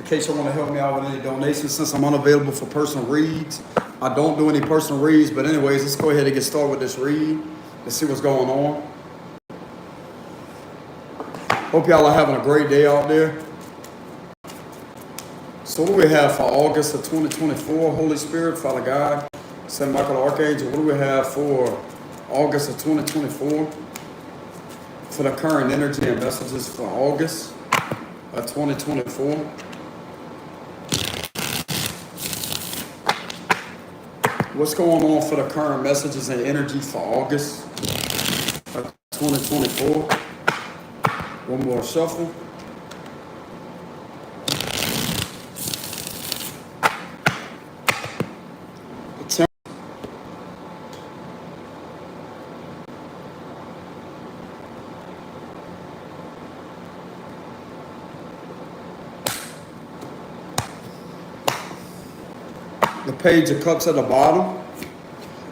In case you want to help me out with any donations, since I'm unavailable for personal reads. I don't do any personal reads, but anyways, let's go ahead and get started with this read. Let's see what's going on. Hope y'all are having a great day out there. So what do we have for August of 2024? Holy Spirit, Father God, Saint Michael Archangel, what do we have for August of 2024? For the current energy and messages for August of 2024. What's going on for the current messages and energy for August of 2024? One more shuffle. The Page of Cups at the bottom.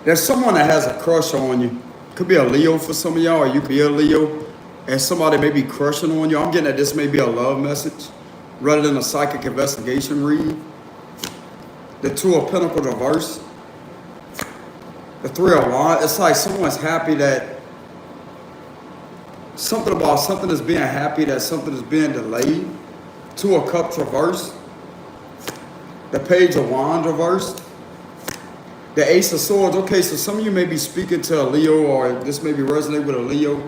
There's someone that has a crush on you. Could be a Leo for some of y'all, or you could be a Leo, and somebody may be crushing on you. I'm getting that this may be a love message rather than a psychic investigation read. The Two of Pentacles reverse. The Three of Wands. It's like someone's happy that something about something is being happy that something is being delayed. Two of Cups reversed. The Page of Wands reversed. The Ace of Swords. Okay, so some of you may be speaking to a Leo, or this may be resonating with a Leo.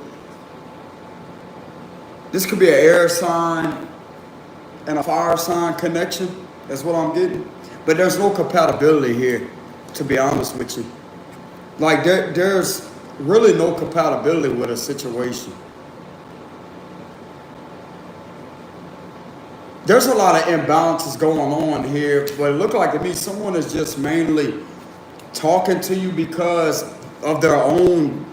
This could be an air sign and a fire sign connection. That's what I'm getting. But there's no compatibility here, to be honest with you. Like there's really no compatibility with a situation. There's a lot of imbalances going on here, but it looked like to me someone is just mainly talking to you because of their own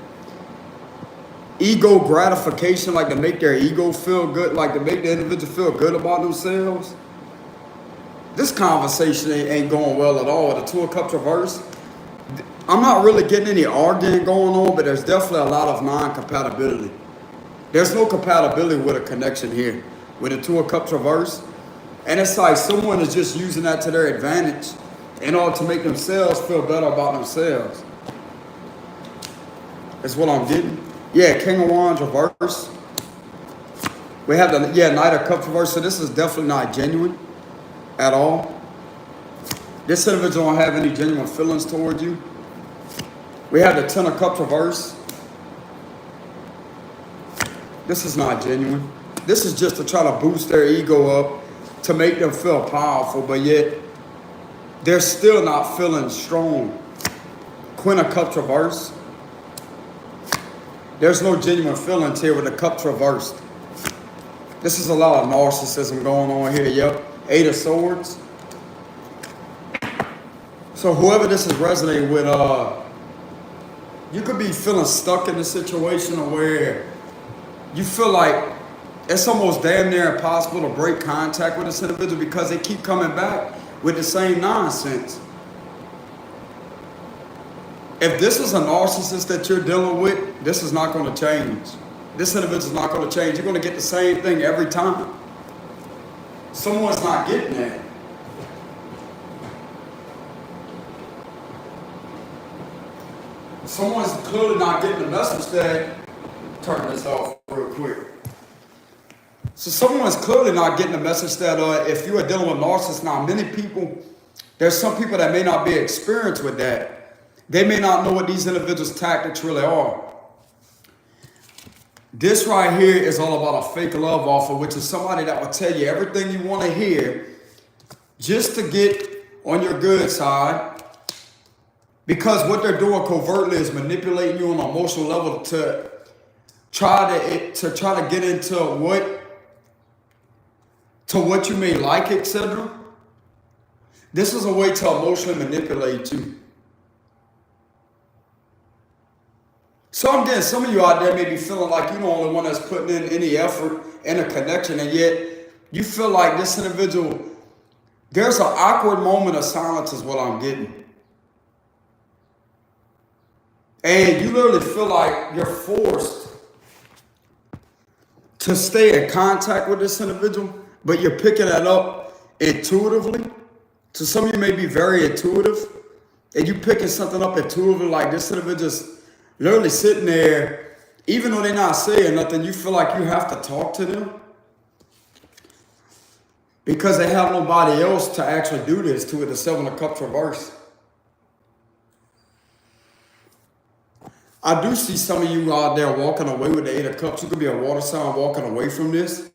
ego gratification, like to make their ego feel good, like to make the individual feel good about themselves. This conversation ain't going well at all. The Two of Cups reverse. I'm not really getting any arguing going on, but there's definitely a lot of non-compatibility. There's no compatibility with a connection here with the Two of Cups reverse. And it's like someone is just using that to their advantage in order to make themselves feel better about themselves. That's what I'm getting. Yeah, King of Wands reverse. We have the Knight of Cups reverse. So this is definitely not genuine at all. This individual don't have any genuine feelings toward you. We have the Ten of Cups reverse. This is not genuine. This is just to try to boost their ego up, to make them feel powerful, but yet they're still not feeling strong. Queen of Cups reversed. There's no genuine feelings here with the Cups reversed. This is a lot of narcissism going on here. Yep. Eight of Swords. So whoever this is resonating with, you could be feeling stuck in a situation where you feel like it's almost damn near impossible to break contact with this individual because they keep coming back with the same nonsense. If this is a narcissist that you're dealing with, this is not going to change. This individual is not going to change. You're going to get the same thing every time. Someone's not getting that. Someone's clearly not getting the message that, turn this off real quick. So someone's clearly not getting the message that if you are dealing with narcissists, now many people, there's some people that may not be experienced with that. They may not know what these individuals' tactics really are. This right here is all about a fake love offer, which is somebody that will tell you everything you want to hear just to get on your good side. Because what they're doing covertly is manipulating you on an emotional level to try to get into what you may like, etc. This is a way to emotionally manipulate you. So I'm getting some of you out there may be feeling like you're the only one that's putting in any effort in a connection, and yet you feel like this individual, there's an awkward moment of silence is what I'm getting. And you literally feel like you're forced to stay in contact with this individual, but you're picking that up intuitively. So some of you may be very intuitive, and you picking something up intuitively like this individual just literally sitting there, even though they're not saying nothing, you feel like you have to talk to them because they have nobody else to actually do this to it. The Seven of Cups reverse. I do see some of you out there walking away with the Eight of Cups. You could be a water sign walking away from this.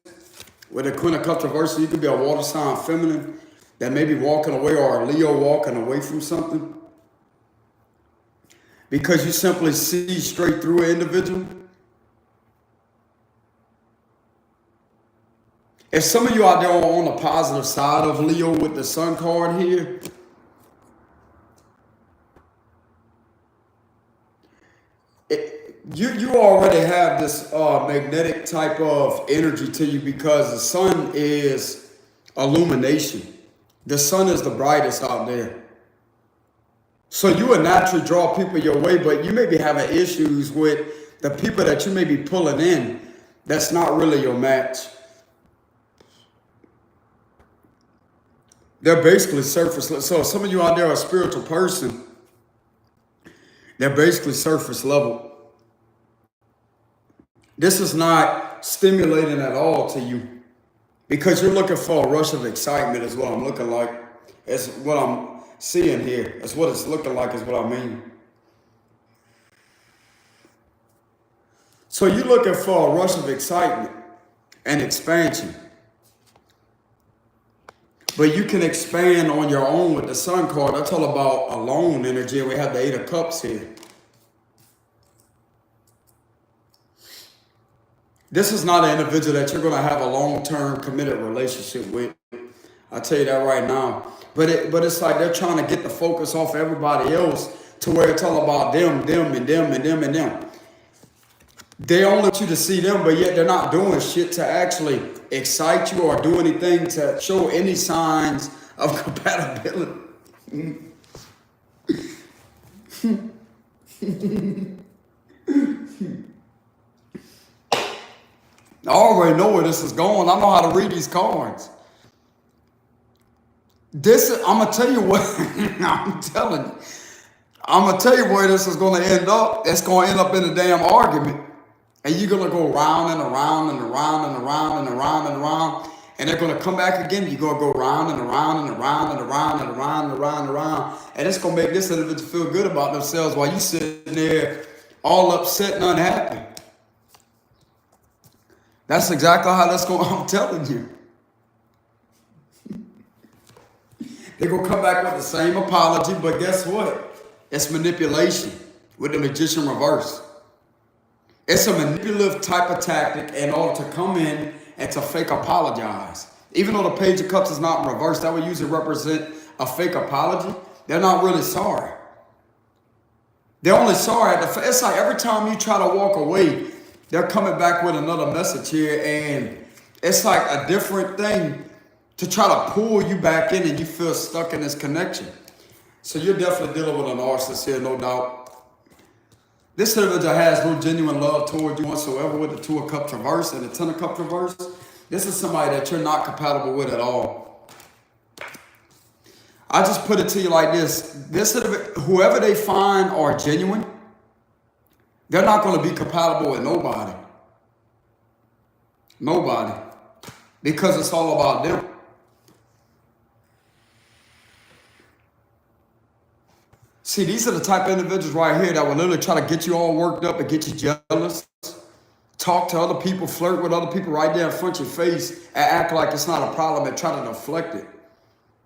With the Queen of Cups reversed, you could be a water sign feminine that may be walking away, or a Leo walking away from something. Because you simply see straight through an individual. If some of you out there are on the positive side of Leo with the Sun card here, you already have this magnetic type of energy to you because the sun is illumination. The sun is the brightest out there. So you would naturally draw people your way, but you may be having issues with the people that you may be pulling in that's not really your match. They're basically surface. So some of you out there are a spiritual person. They're basically surface level. This is not stimulating at all to you because you're looking for a rush of excitement is what I'm looking like. It's what I'm seeing here. It's what it's looking like is what I mean. So you're looking for a rush of excitement and expansion. But you can expand on your own with the Sun card. That's all about alone energy. And we have the Eight of Cups here. This is not an individual that you're going to have a long-term committed relationship with. I'll tell you that right now. But it's like they're trying to get the focus off everybody else to where it's all about them, and them, and them. They only want you to see them, but yet they're not doing shit to actually excite you or do anything to show any signs of compatibility. I already know where this is going. I know how to read these cards. I'm going to tell you what, I'm going to tell you where this is going to end up. It's going to end up in a damn argument. And you're going to go round and around and around and around and around and around. And they're going to come back again. You're going to go round and around and around and around and around and around and around. And it's going to make this individual feel good about themselves while you sitting there all upset and unhappy. That's exactly how that's going. I'm telling you. They're going to come back with the same apology, but guess what? It's manipulation with the Magician reverse. It's a manipulative type of tactic in order to come in and to fake apologize. Even though the Page of Cups is not in reverse, that would usually represent a fake apology. They're not really sorry. They're only sorry at the. It's like every time you try to walk away, they're coming back with another message here, and it's like a different thing to try to pull you back in, and you feel stuck in this connection. So you're definitely dealing with a narcissist here, no doubt. This individual has no genuine love toward you whatsoever with the Two of Cups reverse and the Ten of Cups reverse. This is somebody that you're not compatible with at all. I just put it to you like this. Whoever they find are genuine, they're not going to be compatible with nobody. Nobody. Because it's all about them. See, these are the type of individuals right here that will literally try to get you all worked up and get you jealous. Talk to other people, flirt with other people right there in front of your face and act like it's not a problem and try to deflect it.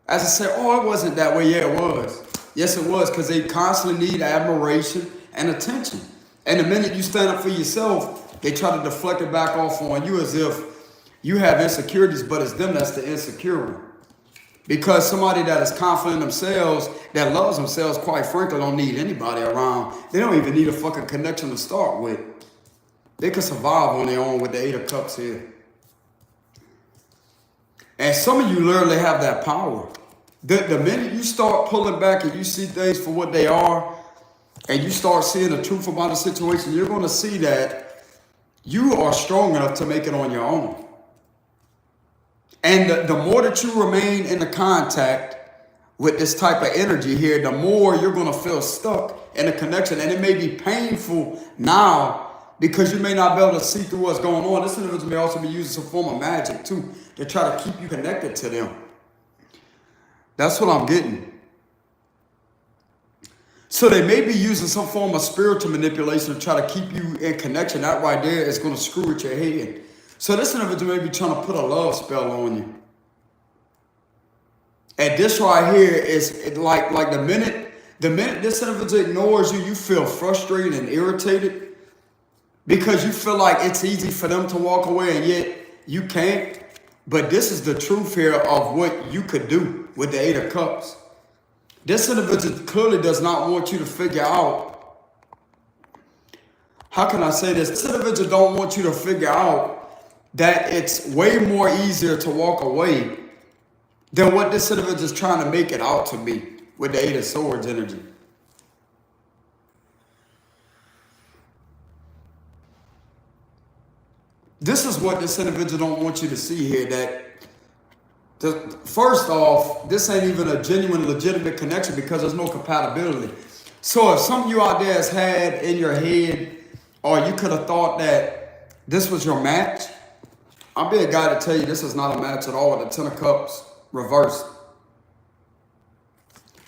As I say, oh, it wasn't that way. Yeah, it was. Yes, it was, because they constantly need admiration and attention. And the minute you stand up for yourself, they try to deflect it back off on you as if you have insecurities, but it's them that's the insecure one. Because somebody that is confident in themselves, that loves themselves, quite frankly, don't need anybody around. They don't even need a fucking connection to start with. They can survive on their own with the Eight of Cups here. And some of you literally have that power. The minute you start pulling back and you see things for what they are, and you start seeing the truth about the situation, you're going to see that you are strong enough to make it on your own. And the more that you remain in the contact with this type of energy here, the more you're going to feel stuck in a connection. And it may be painful now because you may not be able to see through what's going on. This individual may also be using some form of magic too to try to keep you connected to them. That's what I'm getting. So they may be using some form of spiritual manipulation to try to keep you in connection. That right there is going to screw with your head. So this individual may be trying to put a love spell on you. And this right here is like the minute this individual ignores you, you feel frustrated and irritated because you feel like it's easy for them to walk away and yet you can't. But this is the truth here of what you could do with the Eight of Cups. This individual clearly does not want you to figure out. How can I say this? This individual don't want you to figure out that it's way more easier to walk away than what this individual is trying to make it out to be with the Eight of Swords energy. This is what this individual don't want you to see here, that first off, this ain't even a genuine, legitimate connection because there's no compatibility. So if some of you out there has had in your head, or you could have thought that this was your match, I'll be a guy to tell you this is not a match at all with the Ten of Cups reversed.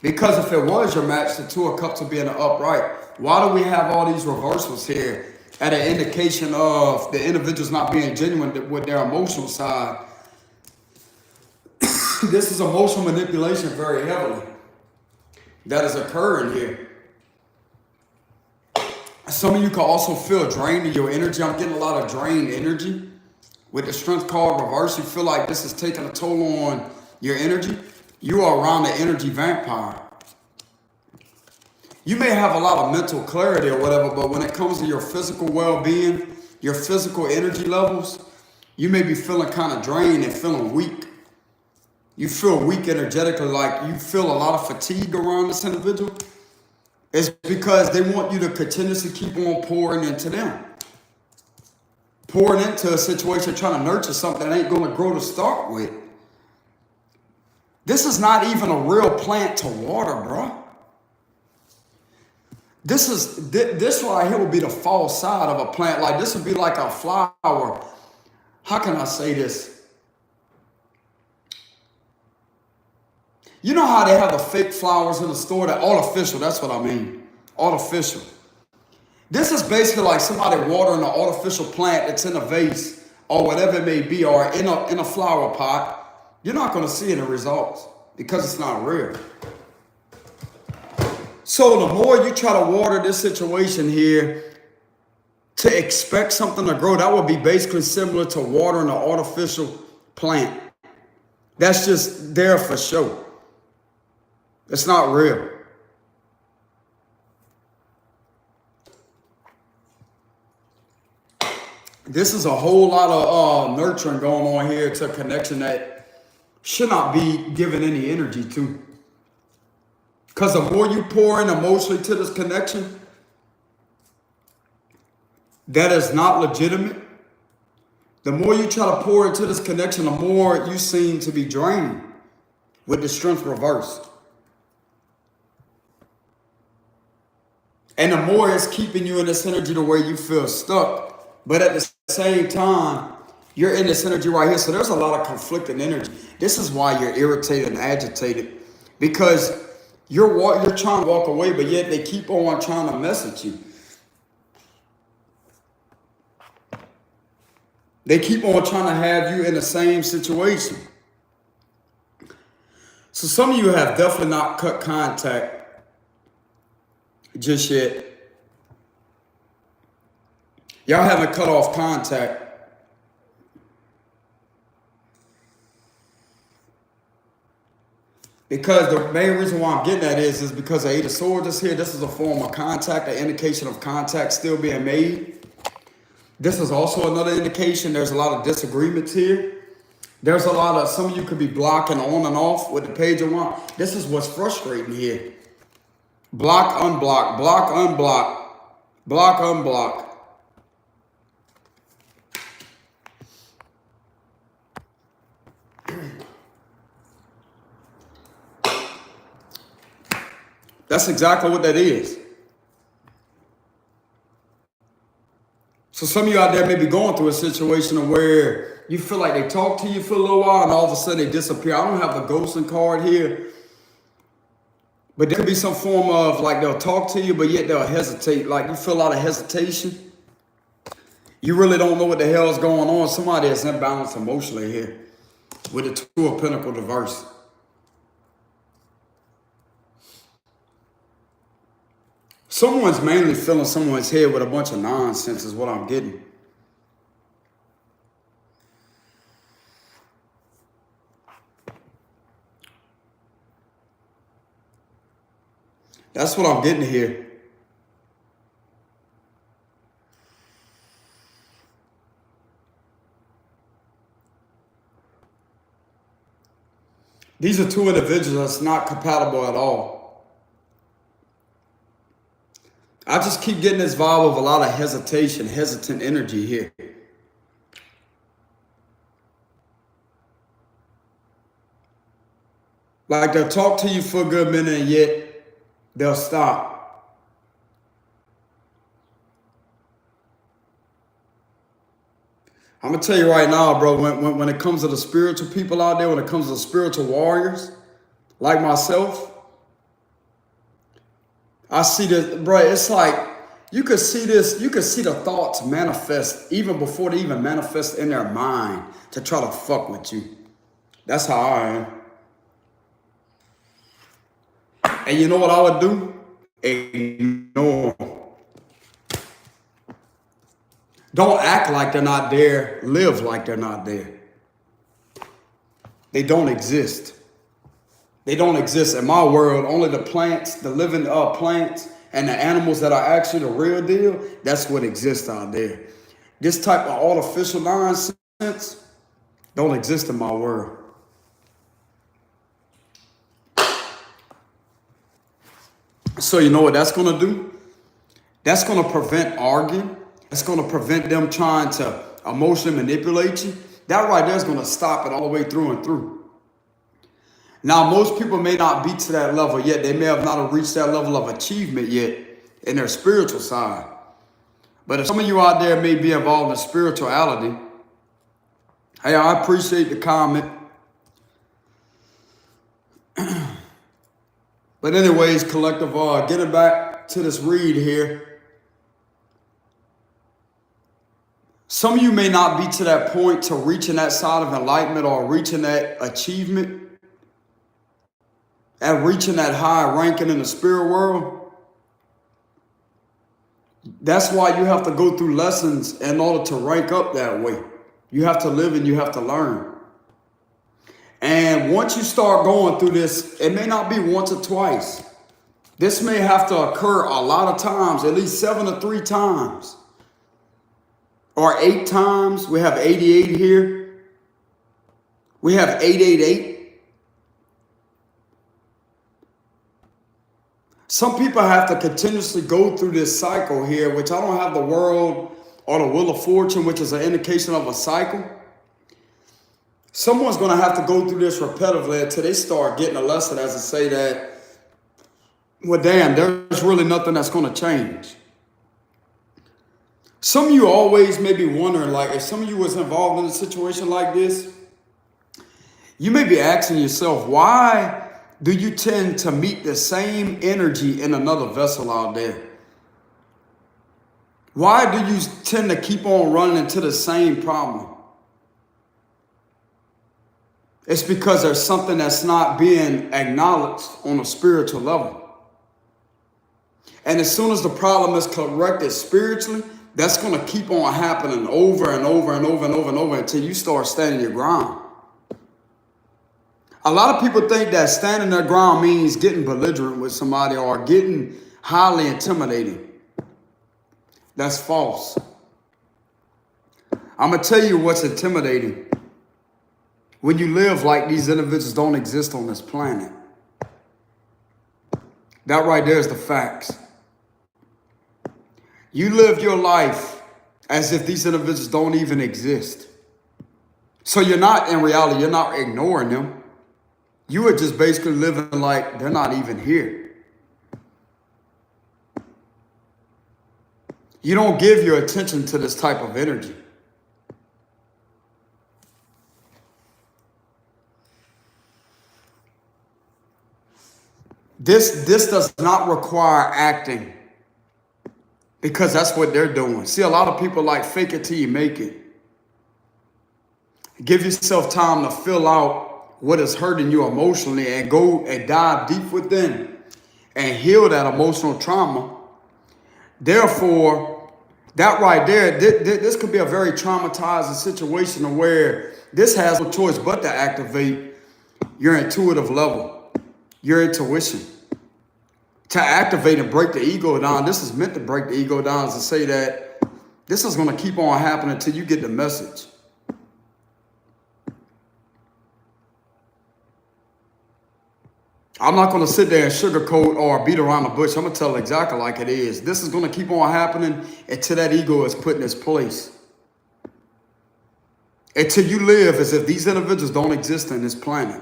Because if it was your match, the Two of Cups would be in the upright. Why do we have all these reversals here at an indication of the individuals not being genuine with their emotional side? This is emotional manipulation very heavily that is occurring here. Some of you can also feel drained in your energy. I'm getting a lot of drained energy. With the Strength card reverse, you feel like this is taking a toll on your energy. You are around the energy vampire. You may have a lot of mental clarity or whatever, but when it comes to your physical well-being, your physical energy levels, you may be feeling kind of drained and feeling weak. You feel weak energetically, like you feel a lot of fatigue around this individual. It's because they want you to continuously keep on pouring into them. Pouring into a situation, trying to nurture something that ain't going to grow to start with. This is not even a real plant to water, bro. This right here would be the false side of a plant. Like this would be like a flower. How can I say this? You know how they have the fake flowers in the store, that artificial, that's what I mean. Artificial. This is basically like somebody watering an artificial plant that's in a vase or whatever it may be, or in a flower pot. You're not going to see any results because it's not real. So the more you try to water this situation here to expect something to grow, that would be basically similar to watering an artificial plant. That's just there for show. It's not real. This is a whole lot of nurturing going on here to a connection that should not be given any energy to. Because the more you pour in emotionally to this connection that is not legitimate, the more you try to pour into this connection, the more you seem to be drained with the Strength reversed. And the more it's keeping you in this energy to where you feel stuck. But at the same time, you're in this energy right here. So there's a lot of conflicting energy. This is why you're irritated and agitated. Because you're trying to walk away, but yet they keep on trying to mess with you. They keep on trying to have you in the same situation. So some of you have definitely not cut contact just yet. Y'all haven't cut off contact. Because the main reason why I'm getting at is because the Eight of Swords is here. This is a form of contact, an indication of contact still being made. This is also another indication there's a lot of disagreements here. There's a lot of, some of you could be blocking on and off with the Page of Wands. This is what's frustrating here. Block, unblock, block, unblock, block, unblock. That's exactly what that is. So some of you out there may be going through a situation where you feel like they talk to you for a little while and all of a sudden they disappear. I don't have the ghosting card here, but there could be some form of like they'll talk to you, but yet they'll hesitate. Like you feel a lot of hesitation. You really don't know what the hell is going on. Somebody is imbalanced emotionally here with the Two of Pentacles reverse. Someone's mainly filling someone's head with a bunch of nonsense is what I'm getting. That's what I'm getting here. These are two individuals that's not compatible at all. I just keep getting this vibe of a lot of hesitation, hesitant energy here. Like they'll talk to you for a good minute and yet they'll stop. I'm going to tell you right now, bro, when it comes to the spiritual people out there, when it comes to the spiritual warriors, like myself, I see this, bro, it's like you could see this, you could see the thoughts manifest even before they even manifest in their mind to try to fuck with you. That's how I am. And you know what I would do? Ignore them. Don't act like they're not there. Live like they're not there. They don't exist. They don't exist in my world. Only the plants, the living plants, and the animals that are actually the real deal, that's what exists out there. This type of artificial nonsense don't exist in my world. So you know what that's going to do? That's going to prevent arguing. That's going to prevent them trying to emotionally manipulate you. That right there is going to stop it all the way through and through. Now, most people may not be to that level yet. They may have not reached that level of achievement yet in their spiritual side. But if some of you out there may be involved in spirituality, hey, I appreciate the comment. But anyways, collective, getting back to this read here. Some of you may not be to that point to reaching that side of enlightenment or reaching that achievement and reaching that high ranking in the spirit world. That's why you have to go through lessons in order to rank up that way. You have to live and you have to learn. And once you start going through this, it may not be once or twice. This may have to occur a lot of times, at least 7 to 3 times. Or 8 times. We have 88 here. We have 888. Some people have to continuously go through this cycle here, which I don't have the world or the wheel of fortune, which is an indication of a cycle. Someone's going to have to go through this repetitively until they start getting a lesson as to say that, well, damn, there's really nothing that's going to change. Some of you always may be wondering, like, if some of you was involved in a situation like this, you may be asking yourself, why do you tend to meet the same energy in another vessel out there? Why do you tend to keep on running into the same problem? It's because there's something that's not being acknowledged on a spiritual level. And as soon as the problem is corrected spiritually, that's going to keep on happening over and over and over and over and over until you start standing your ground. A lot of people think that standing their ground means getting belligerent with somebody or getting highly intimidating. That's false. I'm going to tell you what's intimidating. When you live like these individuals don't exist on this planet. That right there is the facts. You live your life as if these individuals don't even exist. So you're not, in reality, you're not ignoring them. You are just basically living like they're not even here. You don't give your attention to this type of energy. This does not require acting, because that's what they're doing. See, a lot of people like fake it till you make it. Give yourself time to fill out what is hurting you emotionally and go and dive deep within and heal that emotional trauma. Therefore, that right there, this could be a very traumatizing situation where this has no choice but to activate your intuitive level, your intuition. To activate and break the ego down, this is meant to break the ego down, to say that this is going to keep on happening until you get the message. I'm not going to sit there and sugarcoat or beat around the bush. I'm going to tell it exactly like it is. This is going to keep on happening until that ego is put in its place. Until you live as if these individuals don't exist on this planet.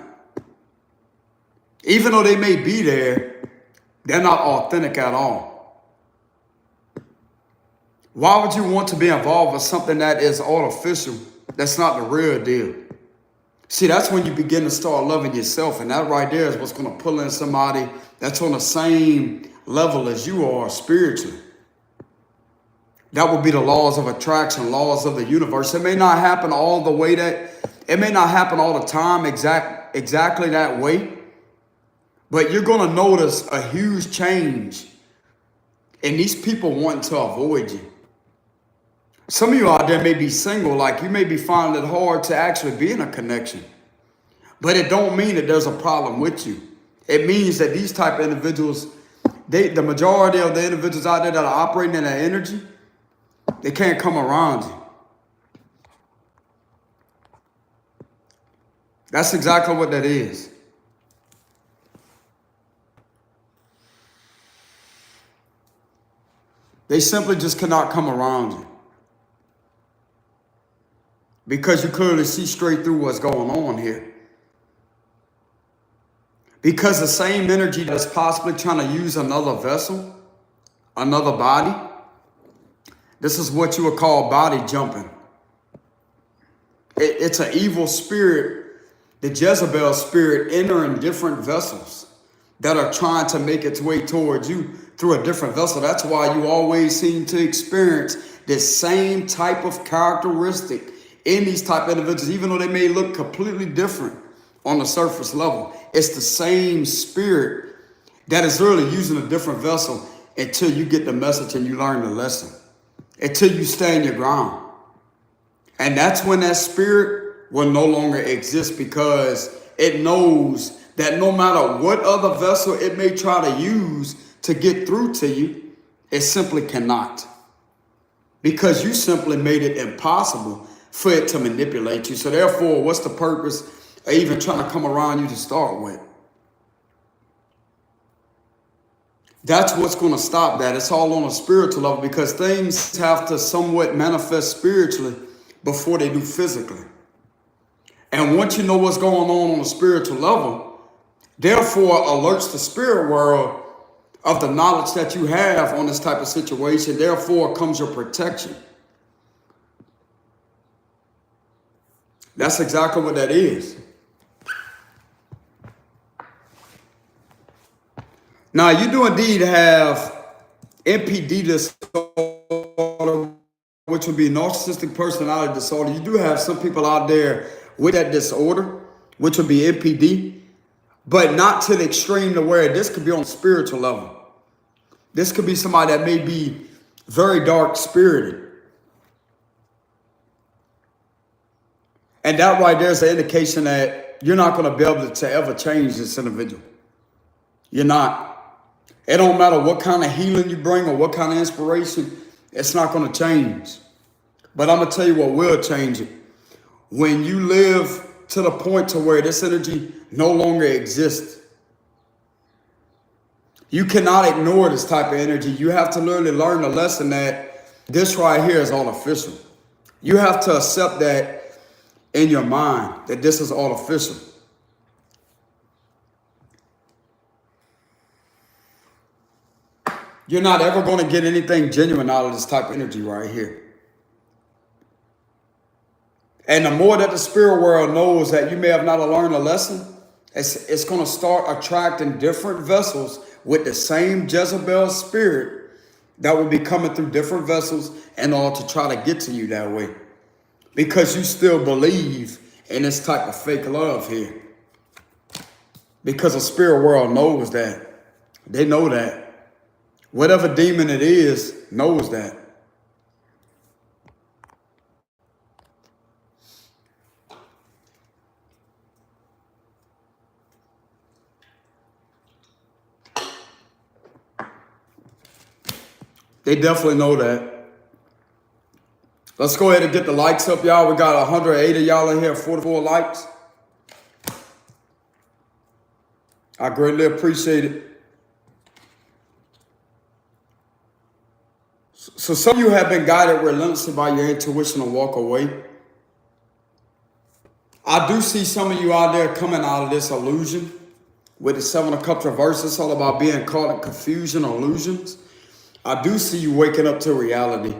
Even though they may be there, they're not authentic at all. Why would you want to be involved with something that is artificial, that's not the real deal? See, that's when you begin to start loving yourself. And that right there is what's going to pull in somebody that's on the same level as you are spiritually. That would be the laws of attraction, laws of the universe. It may not happen all the way it may not happen all the time exactly that way. But you're going to notice a huge change in these people wanting to avoid you. Some of you out there may be single, like you may be finding it hard to actually be in a connection. But it don't mean that there's a problem with you. It means that these type of individuals, the majority of the individuals out there that are operating in that energy, they can't come around you. That's exactly what that is. They simply just cannot come around you. Because you clearly see straight through what's going on here. Because the same energy that's possibly trying to use another vessel, another body, this is what you would call body jumping. It's an evil spirit, the Jezebel spirit, entering different vessels that are trying to make its way towards you through a different vessel. That's why you always seem to experience this same type of characteristic in these type of individuals, even though they may look completely different on the surface level. It's the same spirit that is really using a different vessel until you get the message and you learn the lesson, until you stand your ground. And that's when that spirit will no longer exist, because it knows that no matter what other vessel it may try to use to get through to you, it simply cannot. Because you simply made it impossible for it to manipulate you. So therefore, what's the purpose of even trying to come around you to start with? That's what's going to stop that. It's all on a spiritual level, because things have to somewhat manifest spiritually before they do physically. And once you know what's going on a spiritual level, therefore alerts the spirit world of the knowledge that you have on this type of situation. Therefore comes your protection. That's exactly what that is. Now, you do indeed have NPD disorder, which would be narcissistic personality disorder. You do have some people out there with that disorder, which would be NPD, but not to the extreme to where this could be on a spiritual level. This could be somebody that may be very dark spirited. And that right there is an indication that you're not going to be able to ever change this individual. You're not. It don't matter what kind of healing you bring or what kind of inspiration, it's not going to change. But I'm going to tell you what will change it. When you live to the point to where this energy no longer exists, you cannot ignore this type of energy. You have to literally learn the lesson that this right here is artificial. You have to accept that in your mind, that this is artificial. You're not ever going to get anything genuine out of this type of energy right here. And the more that the spirit world knows that you may have not learned a lesson, it's going to start attracting different vessels with the same Jezebel spirit that will be coming through different vessels in order to try to get to you that way. Because you still believe in this type of fake love here. Because the spirit world knows that. They know that. Whatever demon it is knows that. They definitely know that. Let's go ahead and get the likes up, y'all. We got 180 y'all in here, 44 likes. I greatly appreciate it. So some of you have been guided relentlessly by your intuition to walk away. I do see some of you out there coming out of this illusion with the 7 of Cups reversed. It's all about being caught in confusion, illusions. I do see you waking up to reality,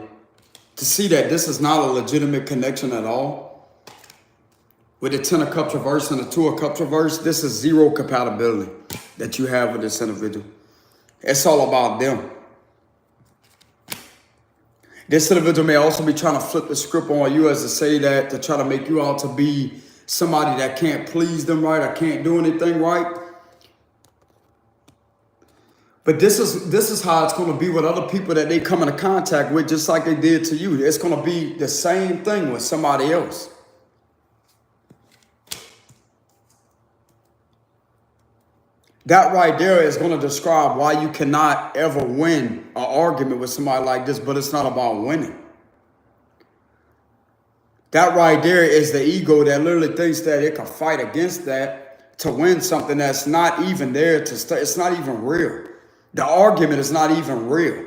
to see that this is not a legitimate connection at all. With the 10 of Cups reversed and the 2 of Cups reversed, this is zero compatibility that you have with this individual. It's all about them. This individual may also be trying to flip the script on you as to say that, to try to make you out to be somebody that can't please them right or can't do anything right. But this is how it's going to be with other people that they come into contact with, just like they did to you. It's going to be the same thing with somebody else. That right there is going to describe why you cannot ever win an argument with somebody like this, but it's not about winning. That right there is the ego that literally thinks that it can fight against that to win something that's not even there to start. It's not even real. The argument is not even real.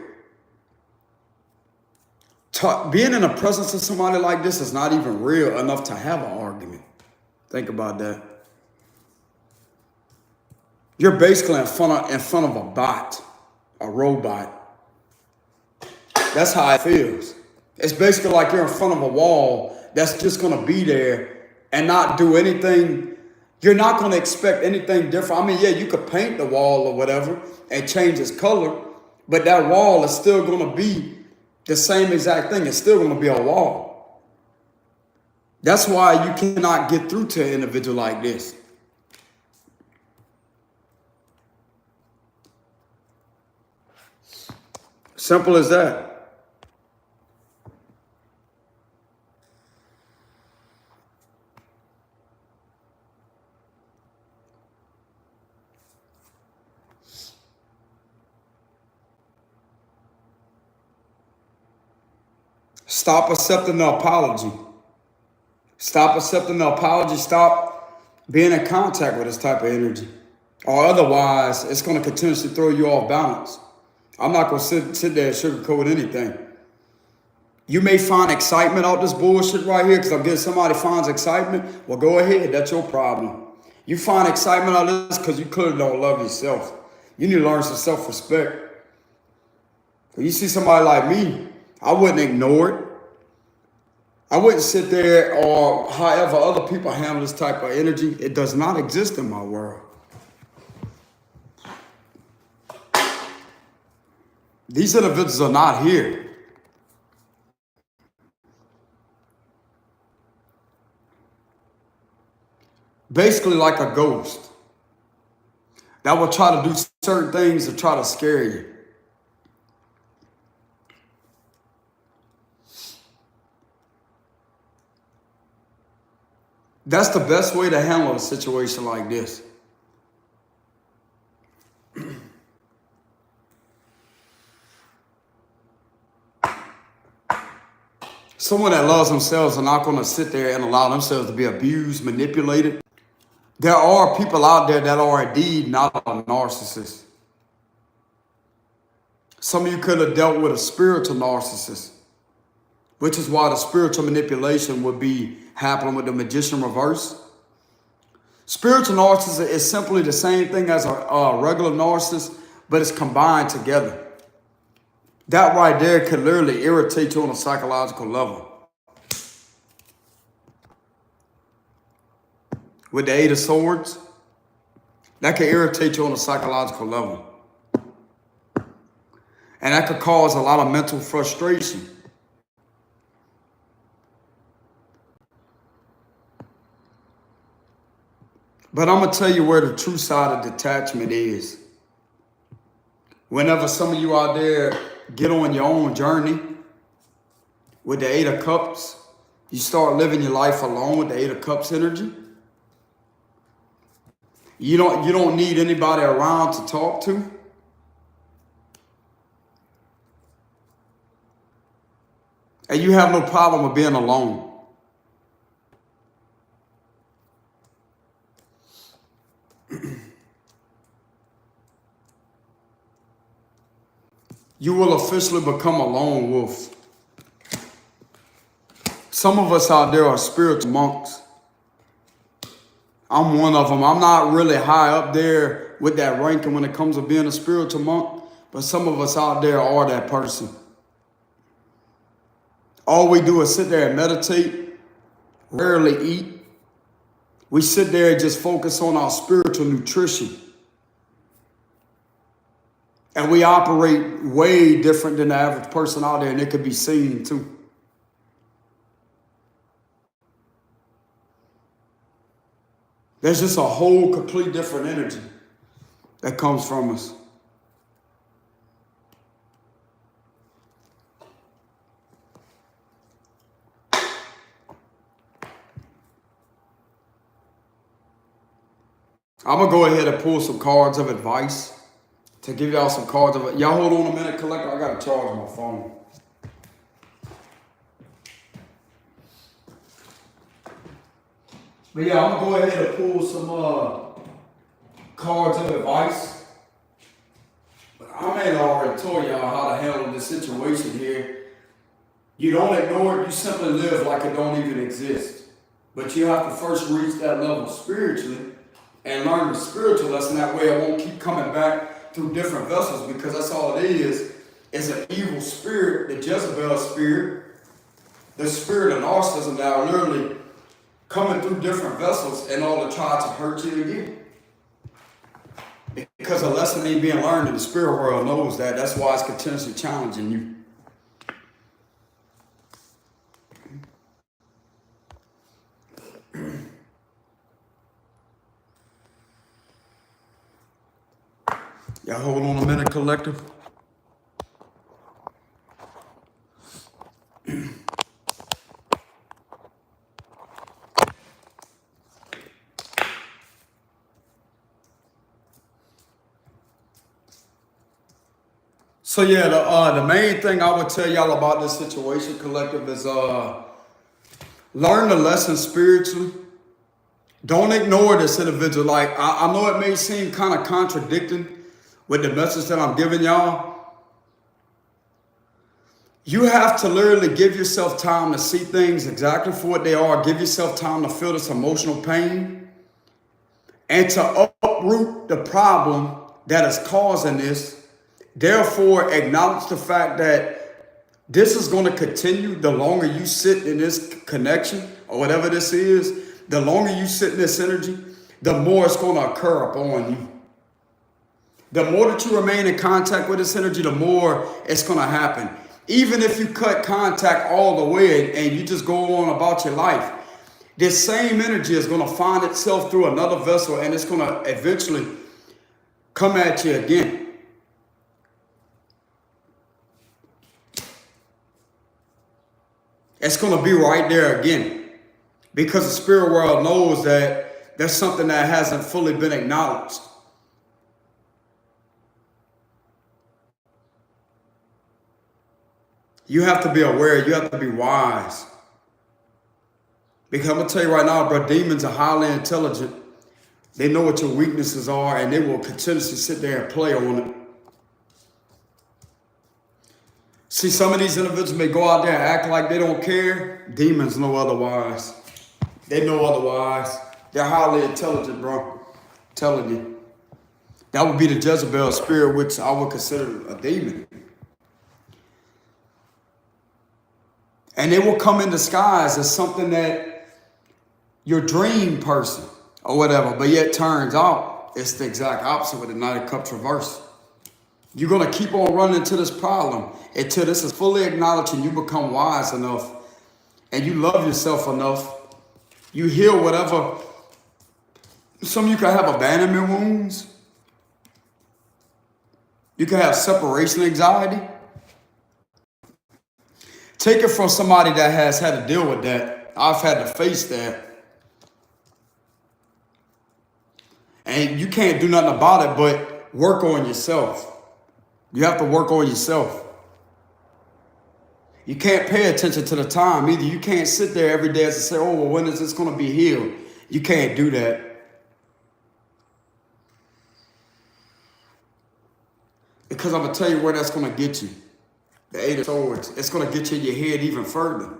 Being in the presence of somebody like this is not even real enough to have an argument. Think about that. You're basically in front of a bot, a robot. That's how it feels. It's basically like you're in front of a wall that's just going to be there and not do anything. You're not going to expect anything different. I mean, yeah, you could paint the wall or whatever and change its color, but that wall is still going to be the same exact thing. It's still going to be a wall. That's why you cannot get through to an individual like this. Simple as that. Stop accepting the apology. Stop accepting the apology. Stop being in contact with this type of energy. Or otherwise, it's going to continuously throw you off balance. I'm not going to sit there and sugarcoat anything. You may find excitement out this bullshit right here because I'm getting somebody finds excitement. Well, go ahead. That's your problem. You find excitement out of this because you clearly don't love yourself. You need to learn some self-respect. When you see somebody like me, I wouldn't ignore it. I wouldn't sit there or however other people handle this type of energy. It does not exist in my world. These individuals are not here. Basically like a ghost that will try to do certain things to try to scare you. That's the best way to handle a situation like this. Someone that loves themselves are not going to sit there and allow themselves to be abused, manipulated. There are people out there that are indeed not a narcissist. Some of you could have dealt with a spiritual narcissist, which is why the spiritual manipulation would be happening with the magician reverse. Spiritual narcissist is simply the same thing as a regular narcissist, but it's combined together. That right there could literally irritate you on a psychological level. With the Eight of Swords, that could irritate you on a psychological level. And that could cause a lot of mental frustration. But I'm going to tell you where the true side of detachment is. Whenever some of you out there get on your own journey with the Eight of Cups, you start living your life alone with the Eight of Cups energy. You don't need anybody around to talk to. And you have no problem with being alone. You will officially become a lone wolf. Some of us out there are spiritual monks. I'm one of them. I'm not really high up there with that ranking when it comes to being a spiritual monk, but some of us out there are that person. All we do is sit there and meditate, rarely eat. We sit there and just focus on our spiritual nutrition. And we operate way different than the average person out there, and it could be seen too. There's just a whole complete different energy that comes from us. I'm going to go ahead and pull some cards of advice to give y'all some cards of it. Y'all hold on a minute, collector. I got to charge my phone. But yeah, I'm going to go ahead and pull some cards of advice. But I may have already told y'all how to handle this situation here. You don't ignore it. You simply live like it don't even exist. But you have to first reach that level spiritually and learn the spiritual lesson. That way it won't keep coming back through different vessels, because that's all it is an evil spirit, the Jezebel spirit, the spirit of narcissism that are literally coming through different vessels in order to try to hurt you again. Because a lesson ain't being learned, and the spirit world knows that. That's why it's continuously challenging you. Y'all hold on a minute, collective. So yeah, the main thing I would tell y'all about this situation, collective, is learn the lesson spiritually. Don't ignore this individual. Like, I know it may seem kind of contradicting with the message that I'm giving y'all. You have to literally give yourself time to see things exactly for what they are. Give yourself time to feel this emotional pain and to uproot the problem that is causing this. Therefore, acknowledge the fact that this is going to continue. The longer you sit in this connection or whatever this is, the longer you sit in this energy, the more it's going to occur upon you. The more that you remain in contact with this energy, the more it's going to happen. Even if you cut contact all the way and you just go on about your life, this same energy is going to find itself through another vessel, and it's going to eventually come at you again. It's going to be right there again, because the spirit world knows that there's something that hasn't fully been acknowledged. You have to be aware. You have to be wise. Because I'm going to tell you right now, bro, demons are highly intelligent. They know what your weaknesses are, and they will continuously sit there and play on it. See, some of these individuals may go out there and act like they don't care. Demons know otherwise. They know otherwise. They're highly intelligent, bro. I'm telling you. That would be the Jezebel spirit, which I would consider a demon. And it will come in disguise as something that your dream person or whatever, but yet turns out it's the exact opposite with the Knight of Cups reverse. You're going to keep on running into this problem until this is fully acknowledged and you become wise enough and you love yourself enough. You heal whatever. Some of you can have abandonment wounds. You can have separation anxiety. Take it from somebody that has had to deal with that. I've had to face that. And you can't do nothing about it but work on yourself. You have to work on yourself. You can't pay attention to the time either. You can't sit there every day and say, oh, well, when is this going to be healed? You can't do that. Because I'm going to tell you where that's going to get you. The Eight of Swords. It's going to get you in your head even further.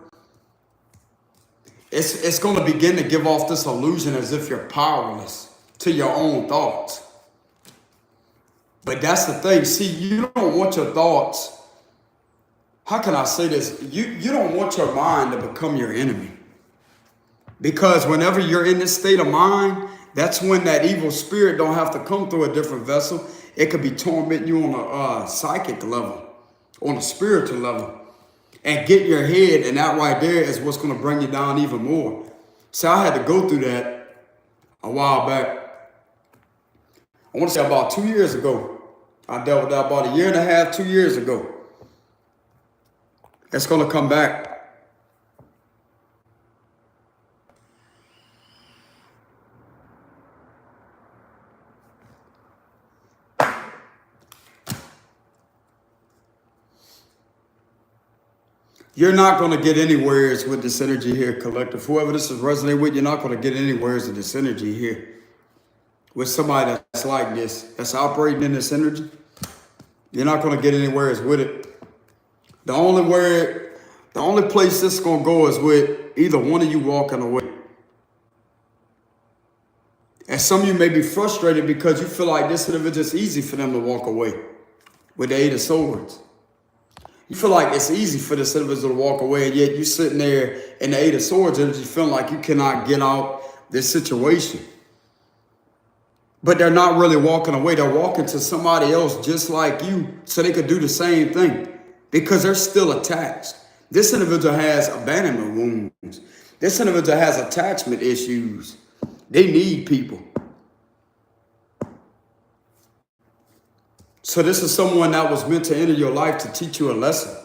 It's going to begin to give off this illusion as if you're powerless to your own thoughts. But that's the thing. See, you don't want your thoughts. How can I say this? You don't want your mind to become your enemy. Because whenever you're in this state of mind, that's when that evil spirit don't have to come through a different vessel. It could be tormenting you on a psychic level, on a spiritual level, and get in your head. And that right there is what's going to bring you down even more. So I had to go through that a while back. I want to say about 2 years ago. I dealt with that about 1.5 years, 2 years ago. It's going to come back. You're not going to get anywhere with this energy here, collective. Whoever this is resonating with, you're not going to get anywhere with this energy here. With somebody that's like this, that's operating in this energy, you're not going to get anywhere with it. The only place this is going to go is with either one of you walking away. And some of you may be frustrated because you feel like this individual is easy for them to walk away with the Eight of Swords. You feel like it's easy for this individual to walk away, and yet you're sitting there in the Eight of Swords energy feeling like you cannot get out this situation. But they're not really walking away. They're walking to somebody else just like you so they could do the same thing because they're still attached. This individual has abandonment wounds. This individual has attachment issues. They need people. So this is someone that was meant to enter your life to teach you a lesson.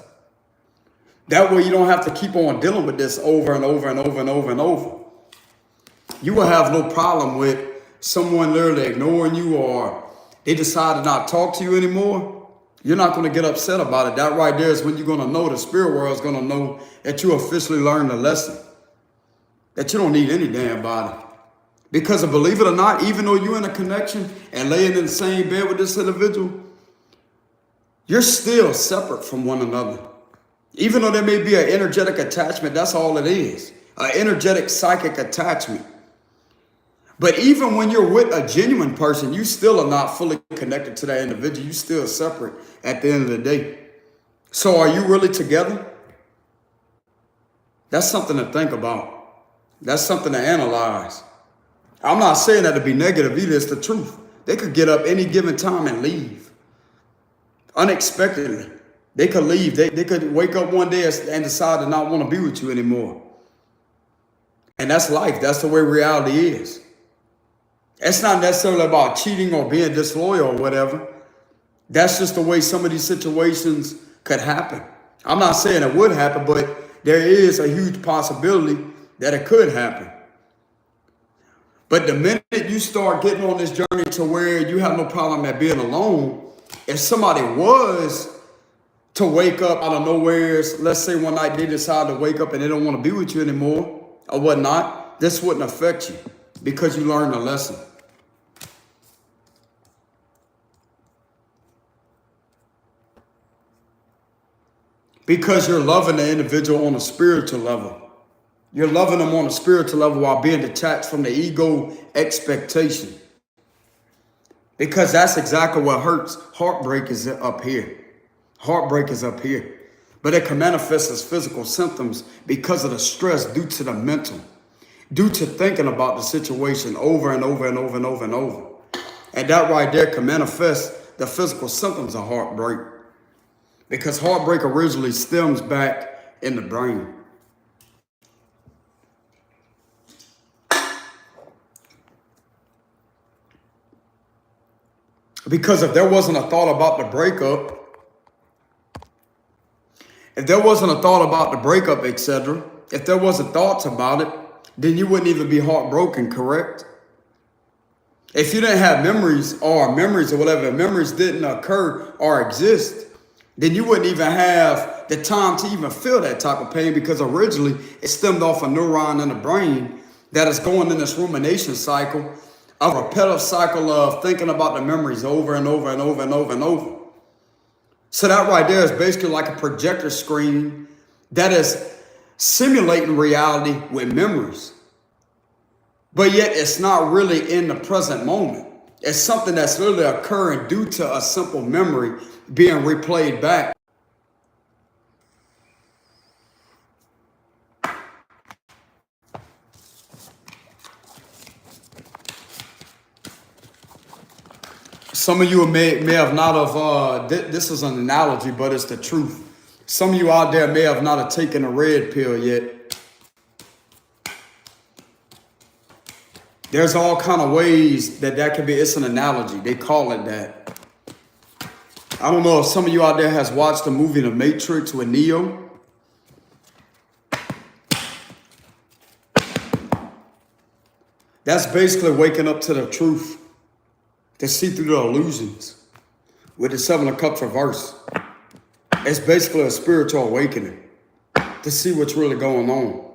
That way you don't have to keep on dealing with this over and over and over and over and over. You will have no problem with someone literally ignoring you or they decide to not talk to you anymore. You're not going to get upset about it. That right there is when you're going to know, the spirit world is going to know that you officially learned the lesson. That you don't need any damn body. Because believe it or not, even though you're in a connection and laying in the same bed with this individual, you're still separate from one another. Even though there may be an energetic attachment, that's all it is. An energetic psychic attachment. But even when you're with a genuine person, you still are not fully connected to that individual. You're still separate at the end of the day. So are you really together? That's something to think about. That's something to analyze. I'm not saying that to be negative either. It's the truth. They could get up any given time and leave. Unexpectedly. They could leave. They could wake up one day and decide to not want to be with you anymore. And that's life. That's the way reality is. It's not necessarily about cheating or being disloyal or whatever. That's just the way some of these situations could happen. I'm not saying it would happen, but there is a huge possibility that it could happen. But the minute you start getting on this journey to where you have no problem at being alone, if somebody was to wake up out of nowhere, let's say one night they decide to wake up and they don't want to be with you anymore or whatnot, this wouldn't affect you because you learned a lesson. Because you're loving the individual on a spiritual level. You're loving them on a spiritual level while being detached from the ego expectation. Because that's exactly what hurts. Heartbreak is up here. Heartbreak is up here. but it can manifest as physical symptoms because of the stress due to the mental, due to thinking about the situation over and over and over and over and over. And that right there can manifest the physical symptoms of heartbreak, because heartbreak originally stems back in the brain. Because if there wasn't a thought about the breakup, etc., if there wasn't thoughts about it, then you wouldn't even be heartbroken, correct? If you didn't have memories or whatever, memories didn't occur or exist, then you wouldn't even have the time to even feel that type of pain, because originally it stemmed off a neuron in the brain that is going in this rumination cycle, a repetitive cycle of thinking about the memories over and over and over and over and over. So that right there is basically like a projector screen that is simulating reality with memories. But yet it's not really in the present moment. It's something that's literally occurring due to a simple memory being replayed back. Some of you may have not have, this is an analogy, but it's the truth. Some of you out there may have not have taken a red pill yet. There's all kind of ways that can be, it's an analogy. They call it that. I don't know if some of you out there has watched the movie The Matrix with Neo. That's basically waking up to the truth, to see through the illusions with the Seven of Cups reverse. It's basically a spiritual awakening to see what's really going on.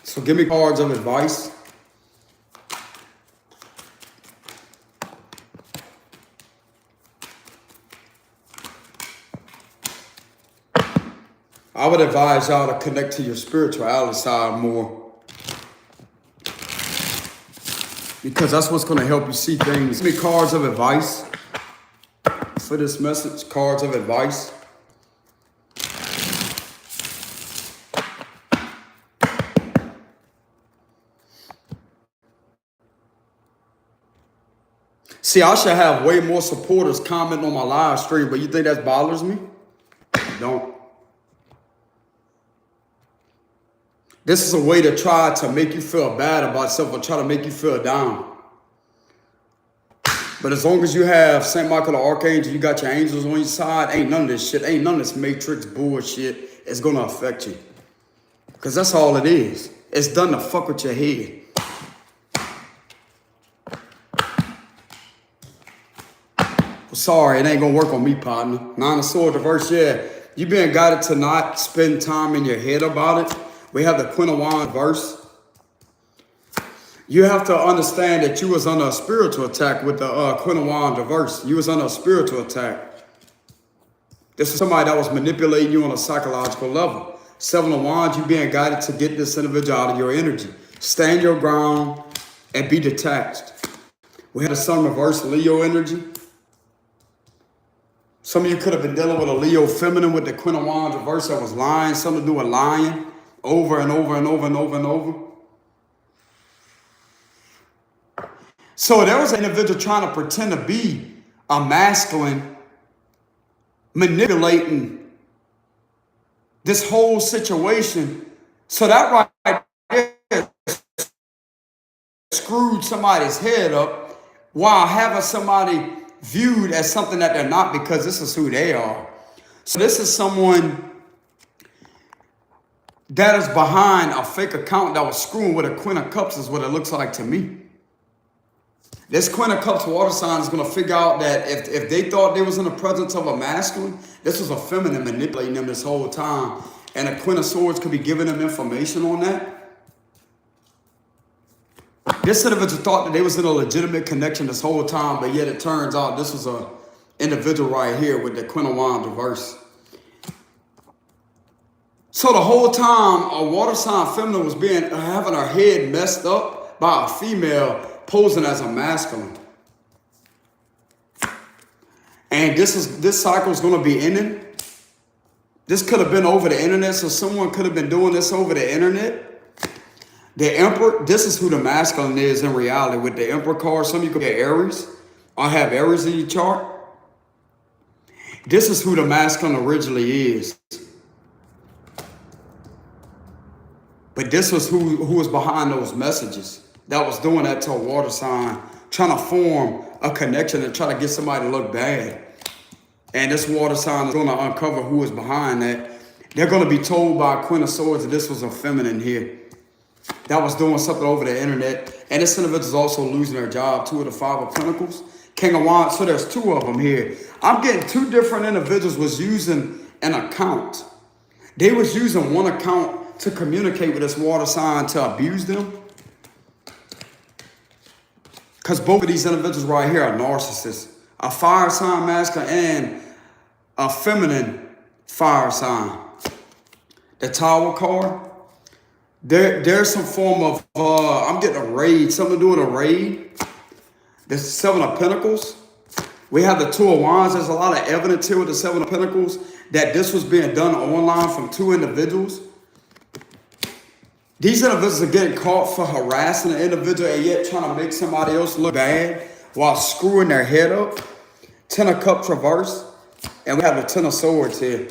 So give me cards of advice. I would advise y'all to connect to your spirituality side more, because that's what's going to help you see things. Give me cards of advice for this message. Cards of advice. See, I should have way more supporters comment on my live stream, but you think that bothers me? Don't. This is a way to try to make you feel bad about yourself or try to make you feel down. But as long as you have St. Michael the Archangel, you got your angels on your side, ain't none of this shit, ain't none of this matrix bullshit is going to affect you. Because that's all it is. It's done to fuck with your head. Well, sorry, it ain't going to work on me, partner. Nine of Swords reverse, yeah. You being guided to not spend time in your head about it. We have the Queen of Wands reverse. You have to understand that you was under a spiritual attack with the Queen of Wands reverse. You was under a spiritual attack. This is somebody that was manipulating you on a psychological level. Seven of Wands, you being guided to get this individual out of your energy. Stand your ground and be detached. We had the Sun reverse, Leo energy. Some of you could have been dealing with a Leo feminine with the Queen of Wands reverse that was lying, something to do with lying over and over and over and over and over. So there was an individual trying to pretend to be a masculine, manipulating this whole situation. So that right there screwed somebody's head up while having somebody viewed as something that they're not, because this is who they are. So this is someone that is behind a fake account that was screwing with a Queen of Cups, is what it looks like to me. This Queen of Cups water sign is going to figure out that if they thought they was in the presence of a masculine, this was a feminine manipulating them this whole time. And a Queen of Swords could be giving them information on that. This individual thought that they was in a legitimate connection this whole time, but yet it turns out this was a individual right here with the Queen of Wands reverse. So the whole time, a water sign feminine was having her head messed up by a female posing as a masculine. And this cycle is going to be ending. This could have been over the internet, so someone could have been doing this over the internet. The Emperor, this is who the masculine is in reality. With the Emperor card, some of you could get Aries or have Aries in your chart. This is who the masculine originally is. But this was who was behind those messages that was doing that to a water sign, trying to form a connection and try to get somebody to look bad. And this water sign is going to uncover who is behind that. They're going to be told by Queen of Swords that this was a feminine here that was doing something over the internet. And this individual is also losing their job. 2 of the 5 of Pentacles. King of Wands. So there's 2 of them here. I'm getting 2 different individuals was using an account. They was using one account to communicate with this water sign to abuse them. Because both of these individuals right here are narcissists. A fire sign masculine and a feminine fire sign. The Tower card. There's some form of, I'm getting a raid, something to do with a raid. The 7 of Pentacles. We have the 2 of Wands. There's a lot of evidence here with the 7 of Pentacles that this was being done online from 2 individuals. These individuals are getting caught for harassing an individual and yet trying to make somebody else look bad while screwing their head up. 10 of Cups reverse. And we have the 10 of Swords here.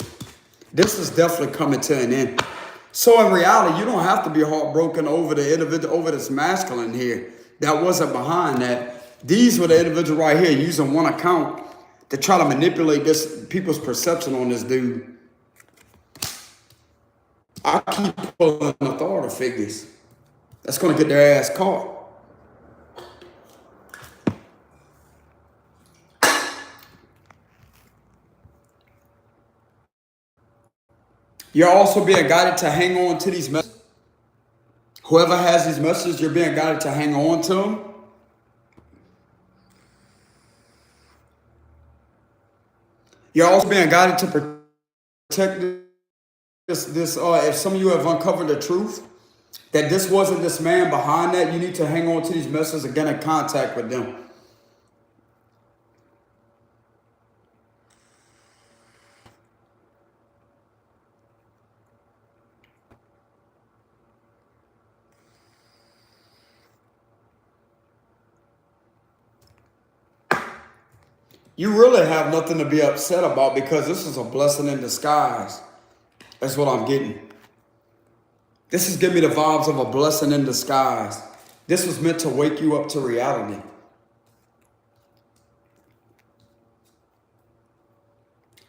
This is definitely coming to an end. So in reality, you don't have to be heartbroken over the individual, over this masculine here. That wasn't behind that. These were the individual right here using one account to try to manipulate this people's perception on this dude. I keep pulling authority figures. That's going to get their ass caught. You're also being guided to hang on to these messages. Whoever has these messages, you're being guided to hang on to them. You're also being guided to protect this. If some of you have uncovered the truth, that this wasn't this man behind that, you need to hang on to these messages and get in contact with them. You really have nothing to be upset about because this is a blessing in disguise. That's what I'm getting. This is giving me the vibes of a blessing in disguise. This was meant to wake you up to reality.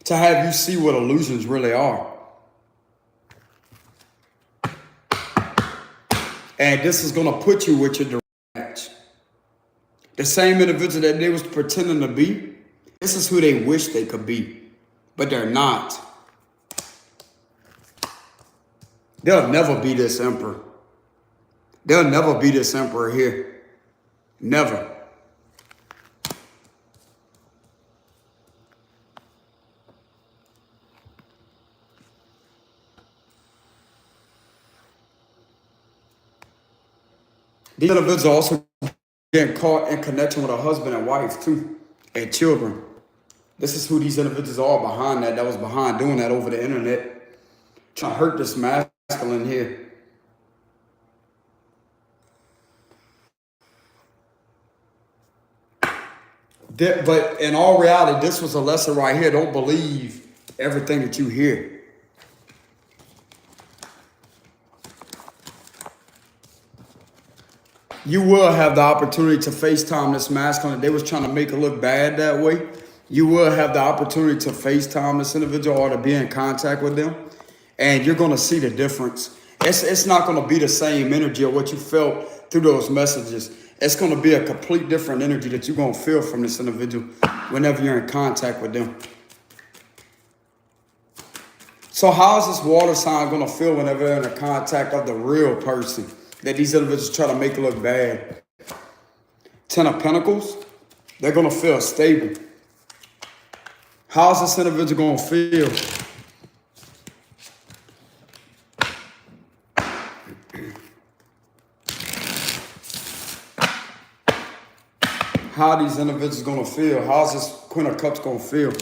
To have you see what illusions really are. And this is going to put you with your direct match. The same individual that they was pretending to be, this is who they wish they could be, but they're not. They'll never be this emperor. They'll never be this emperor here. Never. These individuals are also getting caught in connection with a husband and wife too, and children. This is who these individuals are behind that was behind doing that over the internet. Trying to hurt this masculine here. But in all reality, this was a lesson right here. Don't believe everything that you hear. You will have the opportunity to FaceTime this masculine. They was trying to make it look bad that way. You will have the opportunity to FaceTime this individual or to be in contact with them. And you're going to see the difference. It's not going to be the same energy of what you felt through those messages. It's going to be a complete different energy that you're going to feel from this individual whenever you're in contact with them. So how is this water sign going to feel whenever they're in the contact of the real person that these individuals try to make it look bad? 10 of Pentacles, they're going to feel stable. How's this individual going to feel? How are these individuals going to feel? How's this Queen of Cups gonna feel